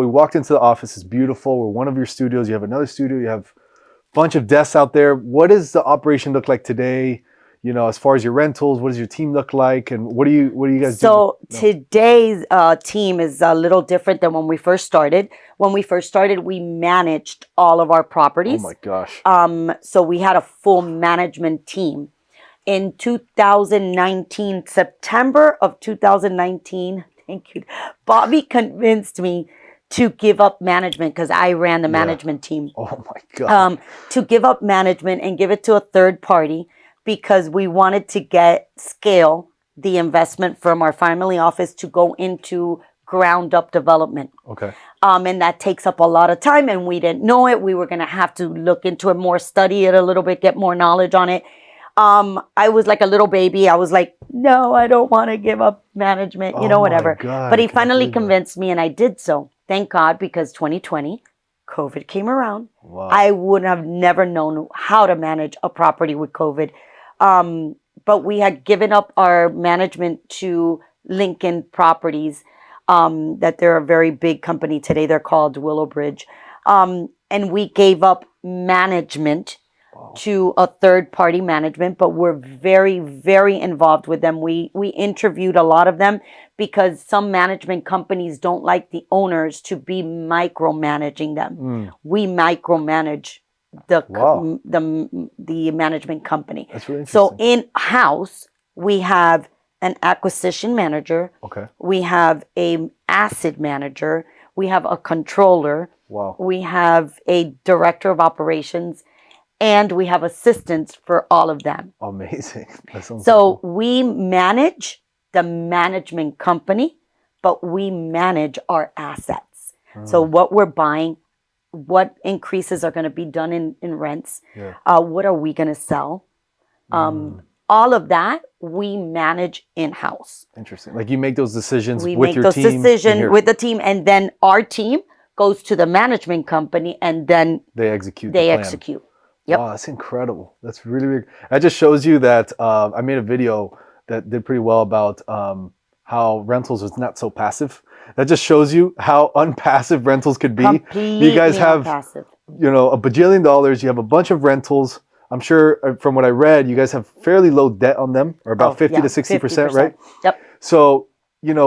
walked into the office, it's beautiful. We're one of your studios. You have another studio. You have a bunch of desks out there. What does the operation look like today? As far as your rentals, what does your team look like, and what do you guys do? So today's team is a little different than when we first started. When we first started, we managed all of our properties. Oh my gosh! So we had a full management team. In 2019, September of 2019, thank you, Bobby convinced me to give up management because I ran the management team. Oh my God! To give up management and give it to a third party. Because we wanted to scale the investment from our family office to go into ground up development. Okay. And that takes up a lot of time and we didn't know it. We were going to have to look into it more, study it a little bit, get more knowledge on it. I was like a little baby. I was like, no, I don't want to give up management, whatever. God, but he finally convinced me and I did so. Thank God, because 2020, COVID came around. Wow. I would have never known how to manage a property with COVID. But we had given up our management to Lincoln Properties, that they're a very big company today. They're called Willowbridge. And we gave up management to a third party management, but we're very, very involved with them. We interviewed a lot of them because some management companies don't like the owners to be micromanaging them. We micromanage the management company. That's really interesting. So in-house, we have an acquisition manager. Okay. We have a asset manager. We have a controller. Wow. We have a director of operations, and we have assistants for all of them. Amazing. That sounds so cool. We manage the management company, but we manage our assets. So what we're buying, what increases are going to be done in rents, what are we going to sell, all of that we manage in-house. Interesting. Like you make those decisions with your team. We make those decisions with the team, and then our team goes to the management company, and then they execute. Yep. Wow, that's incredible. That's really, really. That just shows you that I made a video that did pretty well about how rentals is not so passive. That just shows you how unpassive rentals could be. Completely you guys have, unpassive. a bajillion dollars. You have a bunch of rentals. I'm sure from what I read, you guys have fairly low debt on them, or about 50 to 60%, right? Yep. So,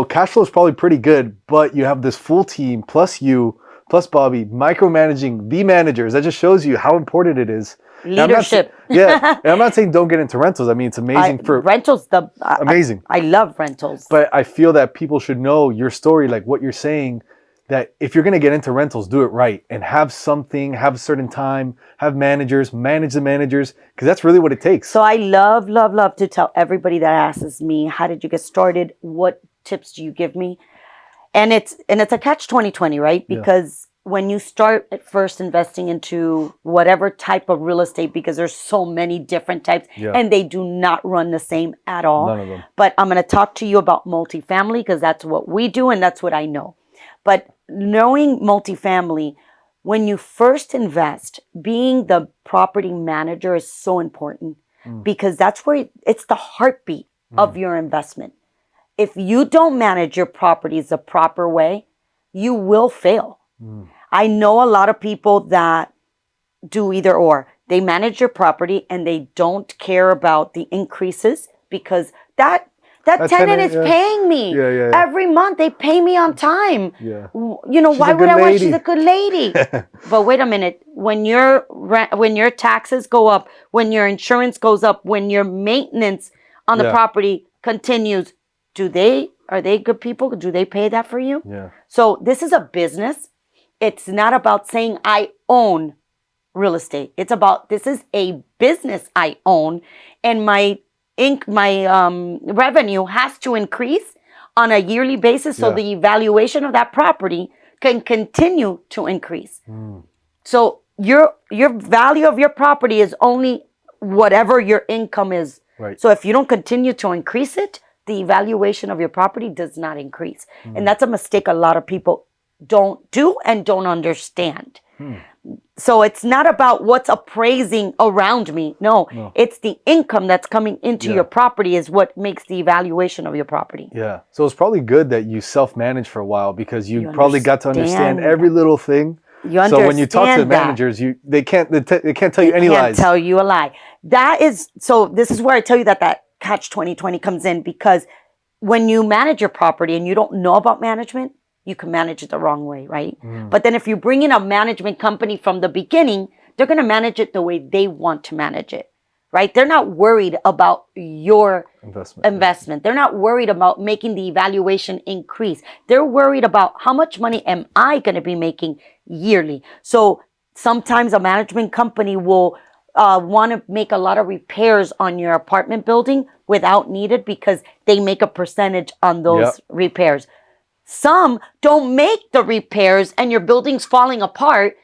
cash flow is probably pretty good, but you have this full team, plus you, plus Bobby, micromanaging the managers. That just shows you how important it is. Leadership. And I'm not saying don't get into rentals. I mean, it's amazing for rentals. Amazing. I love rentals. But I feel that people should know your story, like what you're saying, that if you're going to get into rentals, do it right and have something, have a certain time, have managers, manage the managers, because that's really what it takes. So I love, love, love to tell everybody that asks me, how did you get started? What tips do you give me? And it's a catch 2020, right? Because when you start at first investing into whatever type of real estate, because there's so many different types and they do not run the same at all. None of them. But I'm going to talk to you about multifamily because that's what we do and that's what I know. But knowing multifamily, when you first invest, being the property manager is so important because that's where it's the heartbeat of your investment. If you don't manage your properties the proper way, you will fail. I know a lot of people that do either or. They manage your property and they don't care about the increases because that tenant is paying me every month. They pay me on time. Yeah. You know, She's why a would good I want? lady. She's a good lady. But wait a minute. When your taxes go up, when your insurance goes up, when your maintenance on the property continues, are they good people? Do they pay that for you? Yeah. So this is a business. It's not about saying I own real estate. It's about this is a business I own, and my revenue has to increase on a yearly basis so the valuation of that property can continue to increase. So your value of your property is only whatever your income is. Right. So if you don't continue to increase it, the valuation of your property does not increase. And that's a mistake a lot of people don't do and don't understand. So it's not about what's appraising around me. No, it's the income that's coming into your property is what makes the evaluation of your property. Yeah. So it's probably good that you self-manage for a while because you probably got to understand every little thing. So when you talk to the managers, they can't tell you any lies. They can't tell you a lie. So this is where I tell you that catch 2020 comes in, because when you manage your property and you don't know about management, you can manage it the wrong way, right? But then if you bring in a management company from the beginning, they're going to manage it the way they want to manage it, right? They're not worried about your investment. They're not worried about making the evaluation increase. They're worried about how much money am I going to be making yearly. So sometimes a management company will want to make a lot of repairs on your apartment building without needed because they make a percentage on those repairs. Some don't make the repairs and your building's falling apart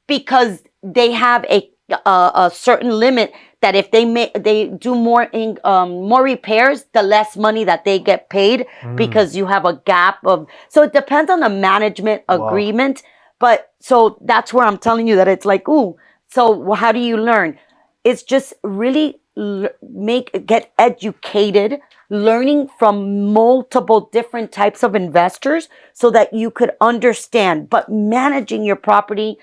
because they have a certain limit that if they do more repairs, the less money that they get paid because you have a gap of. So it depends on the management agreement. But so that's where I'm telling you that it's like, ooh. So how do you learn? It's just really get educated, learning from multiple different types of investors so that you could understand, but managing your property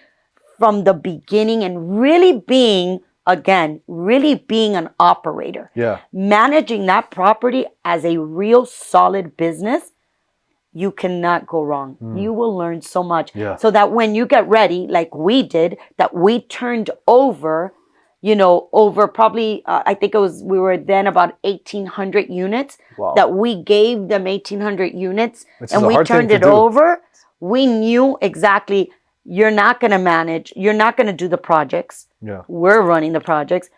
from the beginning and really being an operator. Yeah. Managing that property as a real solid business, you cannot go wrong. You will learn so much. Yeah. So that when you get ready, like we did, that we turned over probably, I think we were then about 1,800 units that we gave them 1,800 units and we turned it over. We knew exactly you're not going to manage. You're not going to do the projects. Yeah. We're running the projects.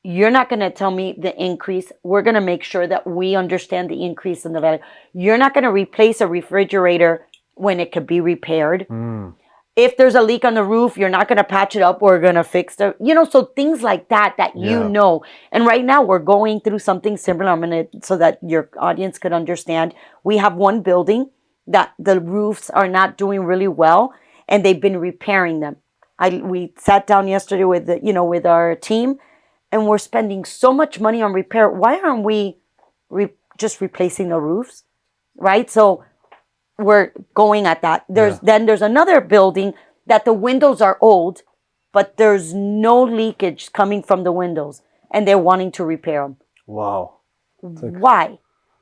You're not going to tell me the increase. We're going to make sure that we understand the increase in the value. You're not going to replace a refrigerator when it could be repaired. If there's a leak on the roof, you're not going to patch it up. We're going to fix it. So things like that you know. And right now we're going through something similar. So that your audience could understand. We have one building that the roofs are not doing really well, and they've been repairing them. We sat down yesterday with our team, and we're spending so much money on repair. Why aren't we just replacing the roofs, right? So we're going at that. Then there's another building that the windows are old, but there's no leakage coming from the windows, and they're wanting to repair them. Wow. Why?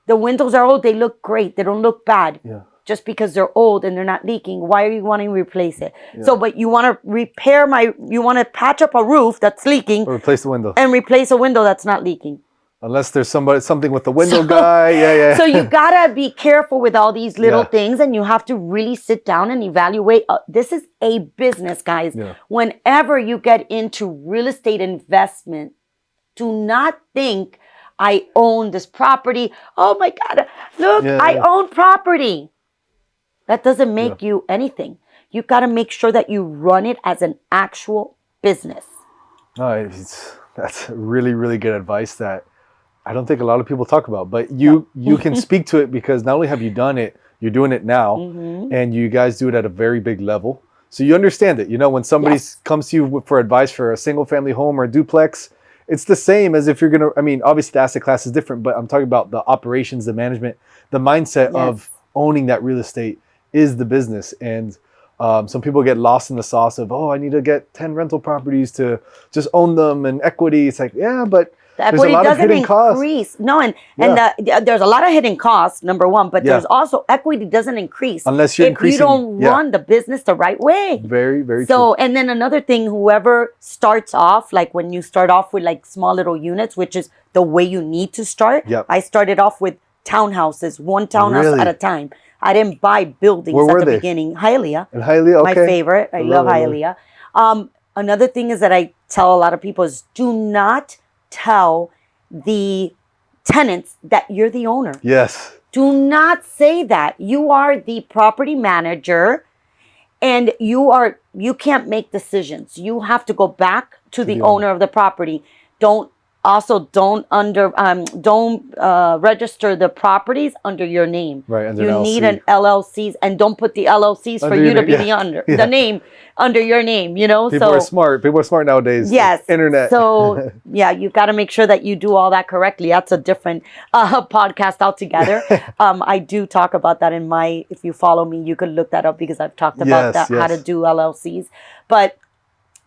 The windows are old. They look great. They don't look bad. Yeah. Just because they're old and they're not leaking. Why are you wanting to replace it? Yeah. So, but you want to patch up a roof that's leaking. Or replace the window. And replace a window that's not leaking. Unless there's something with the window guy. Yeah. So you gotta be careful with all these little things, and you have to really sit down and evaluate. This is a business, guys. Yeah. Whenever you get into real estate investment, do not think I own this property. Oh my God, look, I own property. That doesn't make you anything. You gotta make sure that you run it as an actual business. No, that's really, really good advice that I don't think a lot of people talk about, but you can speak to it because not only have you done it, You're doing it now, and you guys do it at a very big level. So you understand it. You know, when somebody comes to you for advice for a single family home or a duplex, it's the same as if you're going to, I mean, obviously the asset class is different, but I'm talking about the operations, the management, the mindset of owning that real estate is the business. And some people get lost in the sauce of, oh, I need to get 10 rental properties to just own them and equity. It's like, yeah, but the equity doesn't increase. Costs. No, and there's a lot of hidden costs, number one, but there's also equity doesn't increase unless you're increasing. If you don't run the business the right way. Very, very true. So, and then another thing, whoever starts off, like when you start off with like small little units, which is the way you need to start. I started off with townhouses, one townhouse at a time. I didn't buy buildings at the beginning. Hialeah. And Hialeah, okay. My favorite. I love Hialeah. Another thing is that I tell a lot of people is do not tell the tenants that you're the owner. Yes. Do not say that. You are the property manager and you can't make decisions. You have to go back to the owner of the property. Don't register the properties under your name. Right, under you need an LLCs, and don't put the LLCs for you to be the name under your name. You know, people are smart. People are smart nowadays. Yes, internet. So you got to make sure that you do all that correctly. That's a different podcast altogether. I do talk about that in my. If you follow me, you could look that up because I've talked about how to do LLCs, but.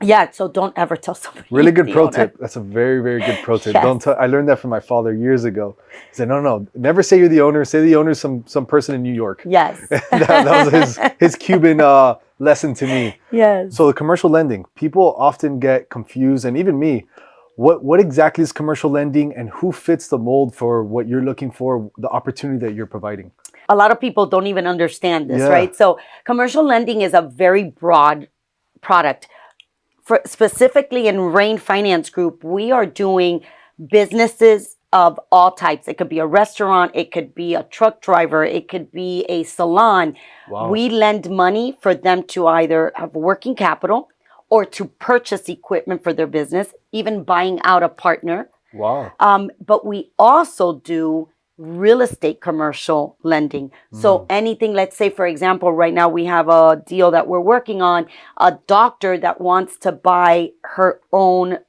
Yeah, so don't ever tell somebody. Really good pro tip. That's a very, very good pro tip. Don't tell. I learned that from my father years ago. He said, no, never say you're the owner. Say the owner is some person in New York. Yes. that was his Cuban lesson to me. Yes. So the commercial lending, people often get confused, and even me. What exactly is commercial lending, and who fits the mold for what you're looking for, the opportunity that you're providing? A lot of people don't even understand this, right? So commercial lending is a very broad product. Specifically in Rain Finance Group, we are doing businesses of all types. It could be a restaurant, it could be a truck driver, it could be a salon. Wow. We lend money for them to either have working capital or to purchase equipment for their business, even buying out a partner. Wow. But we also do real estate commercial lending. So anything, let's say, for example, right now we have a deal that we're working on, a doctor that wants to buy her own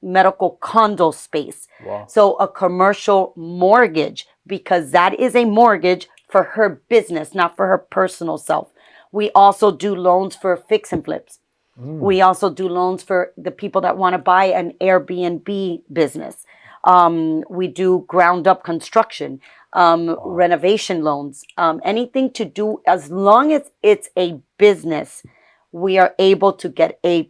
medical condo space. Wow. So a commercial mortgage, because that is a mortgage for her business, not for her personal self. We also do loans for fix and flips. We also do loans for the people that want to buy an Airbnb business. We do ground up construction, renovation loans, anything to do, as long as it's a business, we are able to get a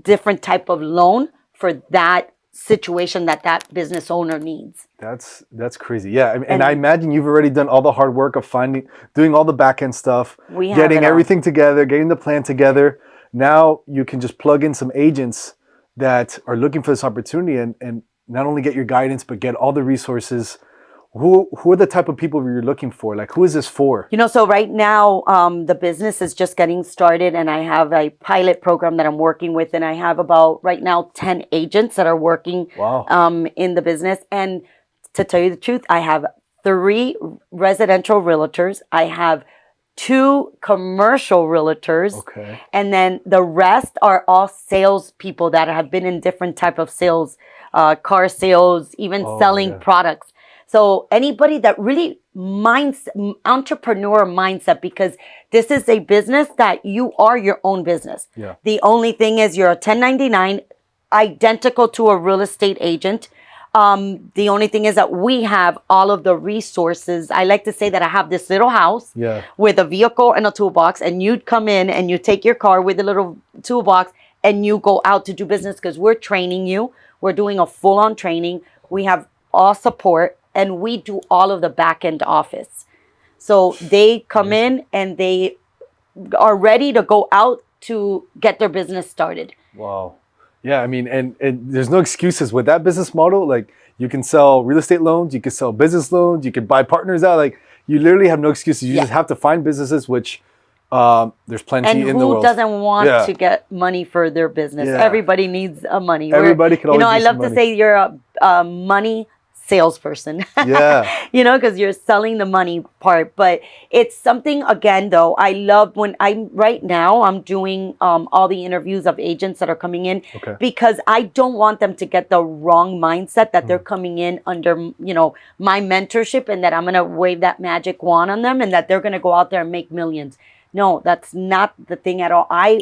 different type of loan for that situation that business owner needs. That's crazy. Yeah. And I imagine you've already done all the hard work of doing all the back end stuff, getting everything together, getting the plan together. Now you can just plug in some agents that are looking for this opportunity and not only get your guidance, but get all the resources. Who are the type of people you're looking for? Like, who is this for? So right now, the business is just getting started, and I have a pilot program that I'm working with, and I have about, right now, 10 agents that are working in the business. And to tell you the truth, I have 3 residential realtors. I have 2 commercial realtors. Okay. And then the rest are all sales people that have been in different type of sales, car sales, even selling products. So anybody that really entrepreneur mindset, because this is a business that you are your own business. Yeah. The only thing is you're a 1099, identical to a real estate agent. The only thing is that we have all of the resources. I like to say that I have this little house with a vehicle and a toolbox, and you'd come in and you take your car with a little toolbox and you go out to do business, because we're training you. We're doing a full-on training. We have all support, and we do all of the back-end office. So they come in and they are ready to go out to get their business started. Wow. Yeah, I mean, and there's no excuses with that business model. Like, you can sell real estate loans, you can sell business loans, you can buy partners out. Like, you literally have no excuses. You just have to find businesses, which there's plenty in the world. And who doesn't want to get money for their business? Everybody needs money. Everybody can always use I love money. to say you're a money salesperson. Yeah. You know, because you're selling the money part. But it's something, again, though, I love when right now I'm doing all the interviews of agents that are coming in, Okay. because I don't want them to get the wrong mindset that they're coming in under, my mentorship, and that I'm going to wave that magic wand on them and that they're going to go out there and make millions. No, that's not the thing at all. I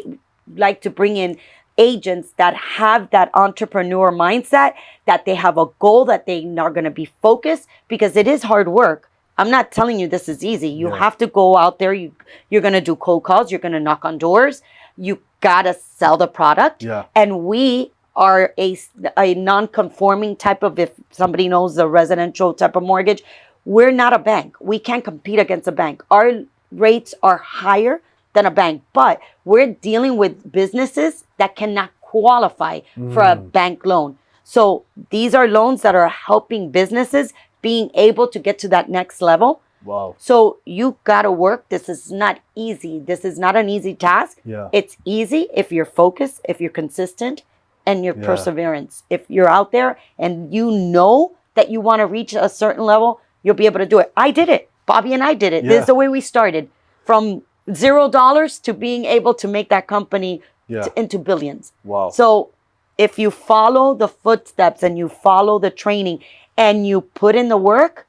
like to bring in agents that have that entrepreneur mindset, that they have a goal, that they are going to be focused, because it is hard work. I'm not telling you this is easy. You have to go out there. You're going to do cold calls. You're going to knock on doors. You got to sell the product. Yeah. And we are a non-conforming type of, if somebody knows the residential type of mortgage, we're not a bank. We can't compete against a bank. Our rates are higher than a bank, but we're dealing with businesses that cannot qualify for a bank loan. So these are loans that are helping businesses being able to get to that next level. Wow. So you got to work. This is not easy. This is not an easy task. Yeah. It's easy if you're focused, if you're consistent, and your perseverance. If you're out there and you know that you want to reach a certain level, you'll be able to do it. I did it. Bobby and I did it. This is the way we started, from $0 to being able to make that company into billions. Wow. So if you follow the footsteps and you follow the training and you put in the work,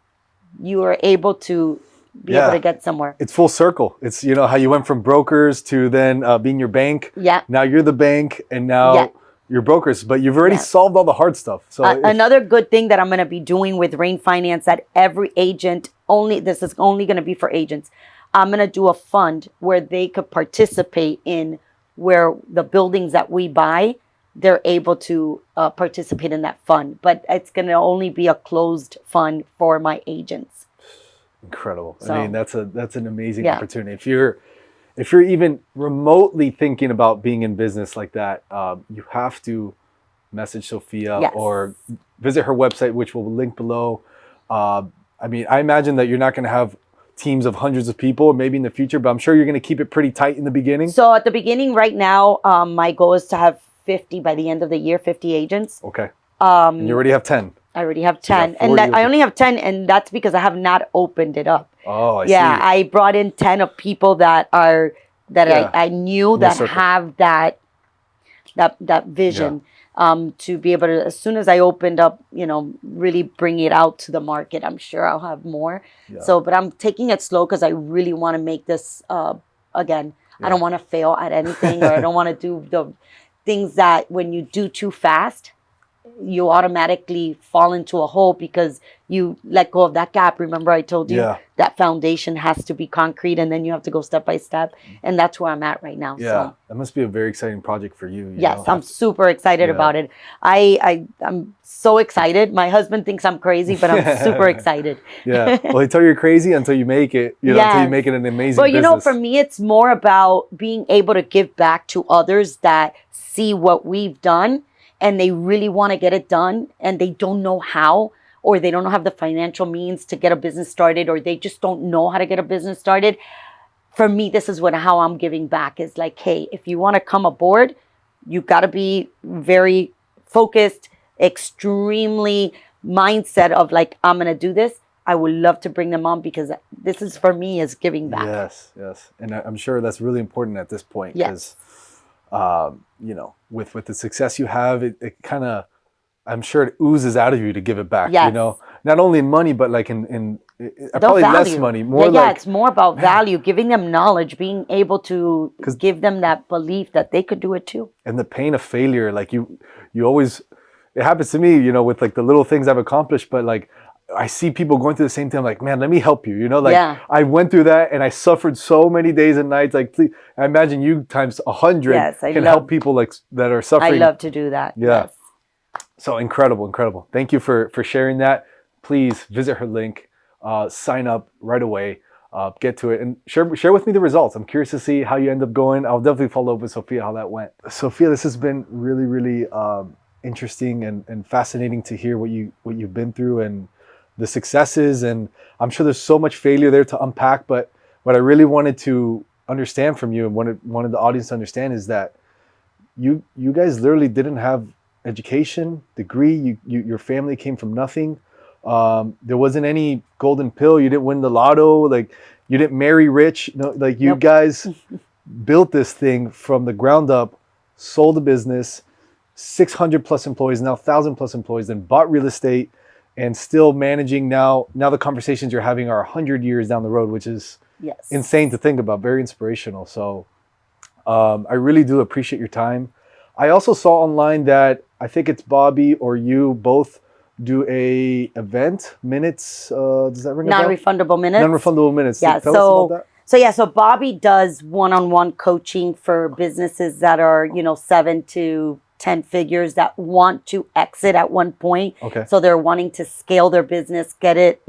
you are able to be able to get somewhere. It's full circle. It's, how you went from brokers to then being your bank. Yeah. Now you're the bank, and now you're brokers, but you've already solved all the hard stuff. So another good thing that I'm going to be doing with Rain Finance, that every agent this is only going to be for agents. I'm going to do a fund where they could participate in, where the buildings that we buy, they're able to participate in that fund. But it's going to only be a closed fund for my agents. Incredible. So, I mean, that's an amazing opportunity. If you're even remotely thinking about being in business like that, you have to message Sofia or visit her website, which we'll link below. I mean, I imagine that you're not going to have teams of hundreds of people, maybe in the future, but I'm sure you're going to keep it pretty tight in the beginning. So at the beginning, right now, my goal is to have 50 by the end of the year, 50 agents. Okay. And you already have 10. I already have So 10. And I only have 10, and that's because I have not opened it up. Oh, I see. Yeah, I brought in 10 of people that I knew that have that vision. To be able to, as soon as I opened up, really bring it out to the market, I'm sure I'll have more. Yeah. So, but I'm taking it slow because I really want to make this, again, I don't want to fail at anything, or I don't want to do the things that when you do too fast, you automatically fall into a hole because you let go of that gap. Remember I told you that foundation has to be concrete, and then you have to go step by step. And that's where I'm at right now. Yeah, so. That must be a very exciting project for you. Yes, I'm super excited about it. I'm so excited. My husband thinks I'm crazy, but I'm super excited. Yeah. Well, they tell you you're crazy until you make it, until you make it an amazing business. Well, for me, it's more about being able to give back to others that see what we've done, and they really want to get it done, and they don't know how, or they don't have the financial means to get a business started, or they just don't know how to get a business started. For me, this is how I'm giving back, is like, hey, if you want to come aboard, you got to be very focused, extremely mindset of like, I'm going to do this. I would love to bring them on, because this is, for me, is giving back. Yes. And I'm sure that's really important at this point, because with the success you have, it kind of, I'm sure it oozes out of you to give it back. Not only in money, but like in probably less money, more it's more about value, giving them knowledge, being able to give them that belief that they could do it too. And the pain of failure, like you always, it happens to me, with like the little things I've accomplished, but like I see people going through the same thing. I'm like, man, let me help you. I went through that, and I suffered so many days and nights. Like, please, I imagine you times 100 can help people like that are suffering. I love to do that. Yeah. Yes. So incredible. Thank you for sharing that. Please visit her link, sign up right away, get to it, and share with me the results. I'm curious to see how you end up going. I'll definitely follow up with Sofia how that went. Sofia, this has been really, really interesting and fascinating to hear what you've been through and the successes. And I'm sure there's so much failure there to unpack, but what I really wanted to understand from you and wanted the audience to understand is that you guys literally didn't have education, degree, your family came from nothing. There wasn't any golden pill. You didn't win the lotto. Like, you didn't marry rich. No, like, you Nope. guys built this thing from the ground up, sold the business, 600 plus employees, now 1,000 plus employees, then bought real estate, and still managing now. Now the conversations you're having are 100 years down the road, which is Yes. insane to think about. Very inspirational. So I really do appreciate your time. I also saw online that I think it's Bobby or you both do a event minutes. Does that ring a bell? Non-refundable minutes. Non-refundable minutes. Yeah. Tell us about that. So Bobby does one-on-one coaching for businesses that are, 7 to 10 figures that want to exit at one point. Okay. So they're wanting to scale their business, get it,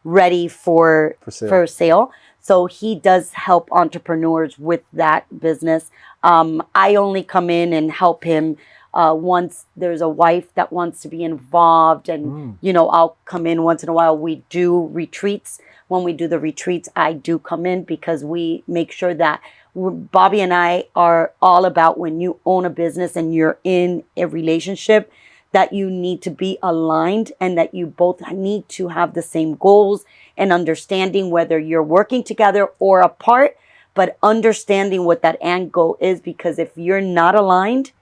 ready for sale. So he does help entrepreneurs with that business. I only come in and help him once there's a wife that wants to be involved, and I'll come in once in a while. We do retreats. When we do the retreats, I do come in because we make sure that Bobby and I are all about, when you own a business and you're in a relationship, that you need to be aligned and that you both need to have the same goals and understanding, whether you're working together or apart, but understanding what that end goal is. Because if you're not aligned,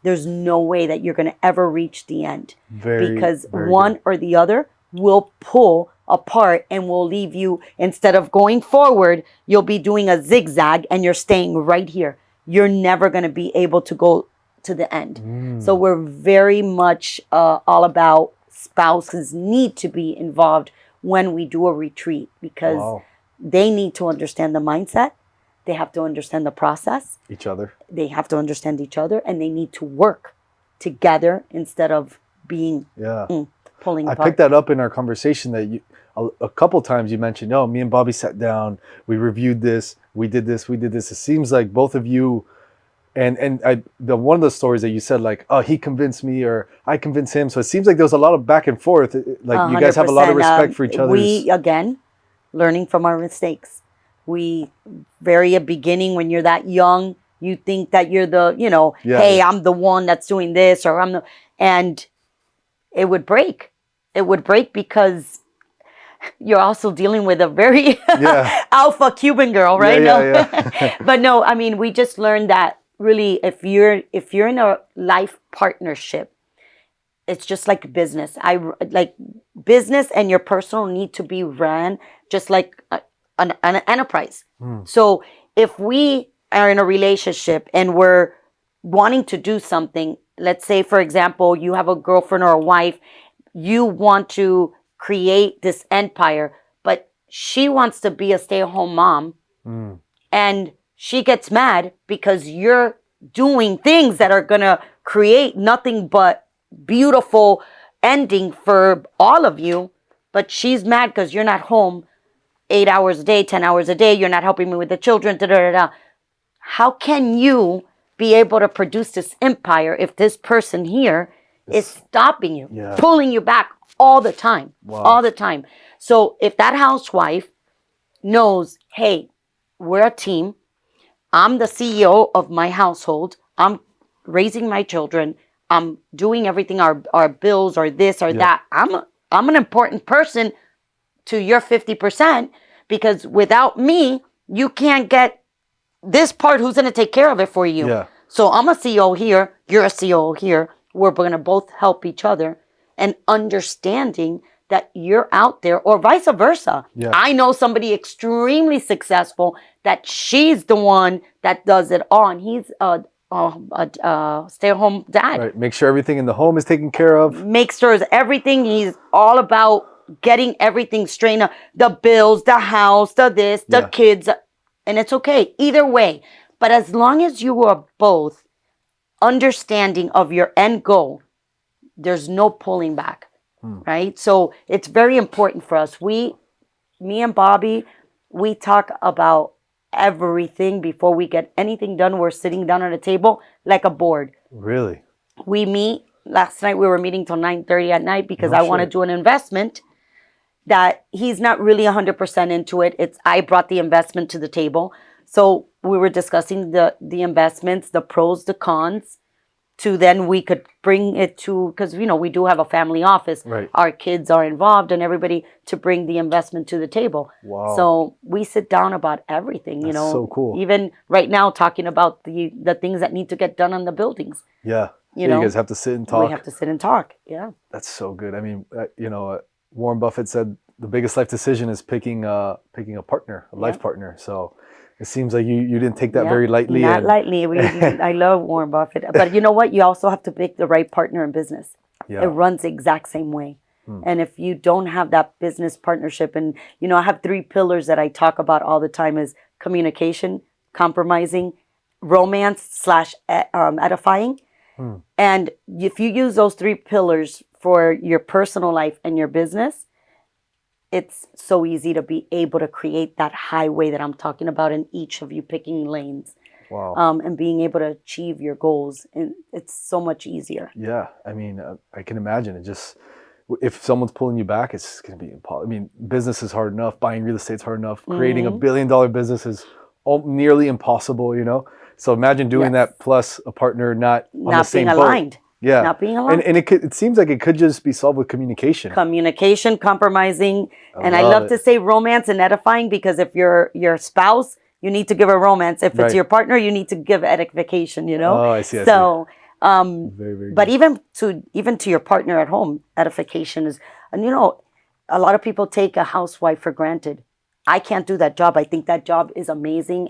there's no way that you're going to ever reach the end, because one or the other will pull apart and will leave you. Instead of going forward, you'll be doing a zigzag and you're staying right here. You're never going to be able to go to the end. So we're very much all about spouses need to be involved when we do a retreat, because they need to understand the mindset. They have to understand the process. Each other. They have to understand each other, and they need to work together instead of being pulling apart. I picked that up in our conversation that you, a couple times you mentioned, oh, me and Bobby sat down, we reviewed this, we did this. It seems like both of you, and one of the stories that you said, like, oh, he convinced me or I convinced him. So it seems like there was a lot of back and forth. Like, you guys have a lot of respect for each other. We, again, learning from our mistakes. We, very at beginning, when you're that young, you think that you're the, hey, I'm the one that's doing this, or and it would break. It would break because you're also dealing with a very alpha Cuban girl, right? But no, I mean, we just learned that really, if you're in a life partnership, it's just like business. Business and your personal need to be ran just like an enterprise. So if we are in a relationship and we're wanting to do something, let's say, for example, you have a girlfriend or a wife, you want to create this empire, but she wants to be a stay-at-home mom, and she gets mad because you're doing things that are going to create nothing but beautiful ending for all of you, but she's mad because you're not home 8 hours a day, 10 hours a day, you're not helping me with the children, How can you be able to produce this empire if this person here is stopping you, pulling you back all the time, all the time? So if that housewife knows, hey, we're a team, I'm the CEO of my household, I'm raising my children, I'm doing everything, our bills or this or that, I'm an important person to your 50%, because without me, you can't get this part. Who's going to take care of it for you? So I'm a CEO here, you're a CEO here. We're going to both help each other, and understanding that you're out there, or vice versa. I know somebody extremely successful that she's the one that does it all, and he's a stay-at-home dad. Right. Make sure everything in the home is taken care of. Make sure everything. He's all about getting everything straightened up. The bills, the house, the this, the kids. And it's okay either way. But as long as you are both understanding of your end goal, there's no pulling back, right? So it's very important for us. Me and Bobby, we talk about everything before we get anything done. We're sitting down at a table like a board. Really? We meet. Last night we were meeting till 9:30 at night because I want to do an investment that he's not really 100% into it. I brought the investment to the table. So we were discussing the investments, the pros, the cons. to then we could bring it to, because, we do have a family office. Right. Our kids are involved and everybody to bring the investment to the table. Wow. So we sit down about everything, That's so cool. Even right now talking about the things that need to get done on the buildings. Yeah. You guys have to sit and talk. We have to sit and talk. Yeah. That's so good. I mean, Warren Buffett said the biggest life decision is picking a partner, a life partner. So it seems like you didn't take that very lightly. Not lightly. I love Warren Buffett. But you know what? You also have to pick the right partner in business. Yeah. It runs the exact same way. And if you don't have that business partnership, and, I have 3 pillars that I talk about all the time is communication, compromising, romance / edifying. And if you use those 3 pillars for your personal life and your business, it's so easy to be able to create that highway that I'm talking about in each of you picking lanes. Wow. And being able to achieve your goals. And it's so much easier. Yeah. I mean, I can imagine it just, if someone's pulling you back, it's going to be impossible. I mean, business is hard enough. Buying real estate's hard enough. Creating $1 billion business is nearly impossible, So imagine doing that plus a partner not on the same boat. Not being aligned. Yeah. Not being aligned. And it seems like it could just be solved with communication. Communication, compromising. I love to say romance and edifying, because if you're your spouse, you need to give a romance. If it's your partner, you need to give edification, Oh, I see. So, very, very but good. even to your partner at home, edification is, and a lot of people take a housewife for granted. I can't do that job. I think that job is amazing.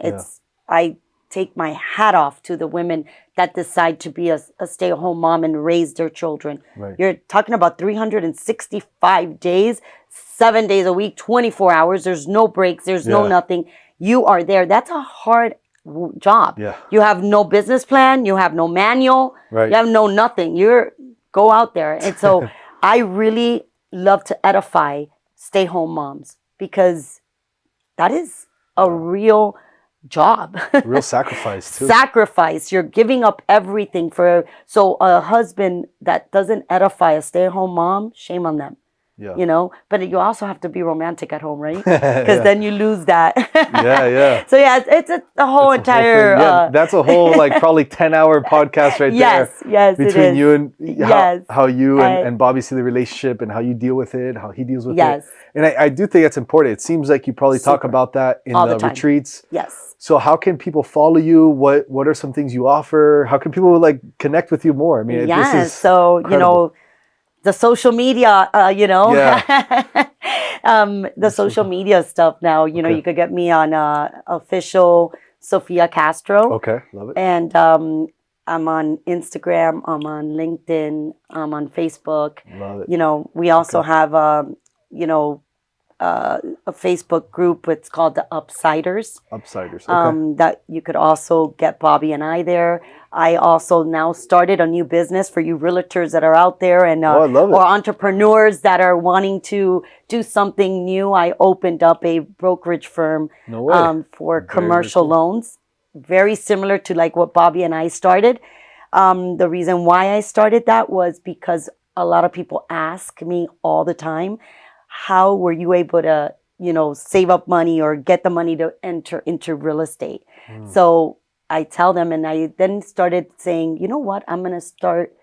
I take my hat off to the women that decide to be a stay-at-home mom and raise their children. Right. You're talking about 365 days, 7 days a week, 24 hours. There's no breaks. There's no nothing. You are there. That's a hard job. Yeah. You have no business plan. You have no manual. Right. You have no nothing. Go out there. And so I really love to edify stay-home moms, because that is a real job. Real sacrifice too. Sacrifice. You're giving up everything so a husband that doesn't edify a stay-at-home mom, shame on them. Yeah. But you also have to be romantic at home, right? Because then you lose that. Yeah. So it's a whole entire. That's a whole probably 10-hour podcast right there. Yes, between it is. you and how you and I- Bobby see the relationship and how you deal with it, how he deals with Yes. it. And I do think that's important. It seems like you probably talk Super. about that in All the the time. retreats. Yes. So how can people follow you? What are some things you offer? How can people connect with you more? I mean, Yes. this is So incredible. the social media, the social media stuff now. Okay. You could get me on official Sofia Castro. Okay, love it. And I'm on Instagram, I'm on LinkedIn, I'm on Facebook. Love it. We also have, a Facebook group. It's called the Upsiders. Upsiders. Okay. That you could also get Bobby and I there. I also now started a new business for you realtors that are out there, and I love it. or entrepreneurs that are wanting to do something new. I opened up a brokerage firm No way. for Very, commercial very cool. loans, very similar to what Bobby and I started. The reason why I started that was because a lot of people ask me all the time, how were you able to, save up money or get the money to enter into real estate? So I tell them, and I then started saying, you know what, I'm going to start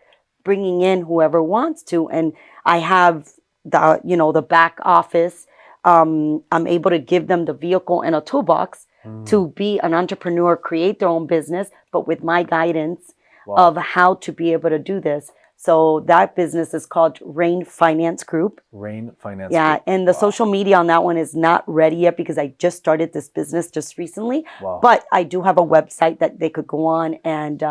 bringing in whoever wants to. And I have the back office. I'm able to give them the vehicle and a toolbox to be an entrepreneur, create their own business, but with my guidance of how to be able to do this. So that business is called Rain Finance Group. Rain Finance. Yeah, Group. and the social media on that one is not ready yet because I just started this business just recently. Wow. But I do have a website that they could go on and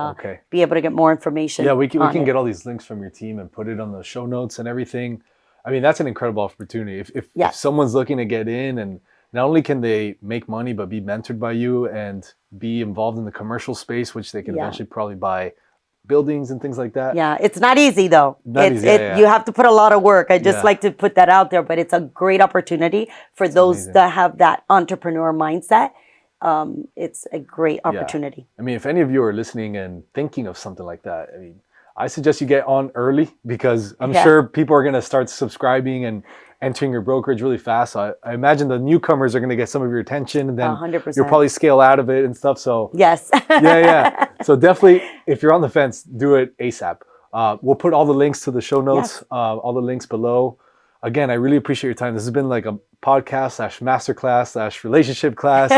be able to get more information. Yeah, we can it. get all these links from your team and put it on the show notes and everything. I mean, that's an incredible opportunity. If someone's looking to get in, and not only can they make money, but be mentored by you and be involved in the commercial space, which they can eventually probably buy buildings and things like that. Yeah, it's not easy though. Easy, You have to put a lot of work. I just like to put that out there, but it's a great opportunity for those that have that entrepreneur mindset. It's a great opportunity. I mean, if any of you are listening and thinking of something like that, I mean, I suggest you get on early because I'm sure people are going to start subscribing and entering your brokerage really fast. So I imagine the newcomers are going to get some of your attention, and then 100%. you'll probably scale out of it and stuff. So Yes. yeah. So definitely, if you're on the fence, do it ASAP. We'll put all the links to the show notes, all the links below. Again, I really appreciate your time. This has been like a podcast / masterclass / relationship class.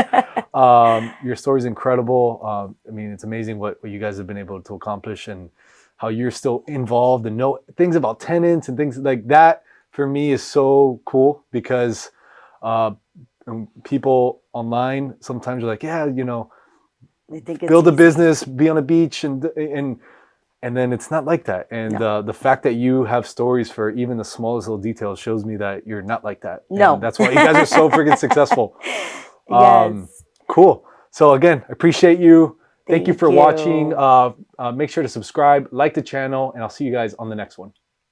Your story is incredible. I mean, it's amazing what you guys have been able to accomplish and how you're still involved and know things about tenants and things like that. For me, is so cool because people online sometimes are like, yeah, you know, They think it's build a easy. business, be on a beach, and then it's not like that. And the fact that you have stories for even the smallest little details shows me that you're not like that. No. And that's why you guys are so freaking successful. Yes. Cool. So again, I appreciate you. Thank you Thank for you. watching. Make sure to subscribe, like the channel, and I'll see you guys on the next one.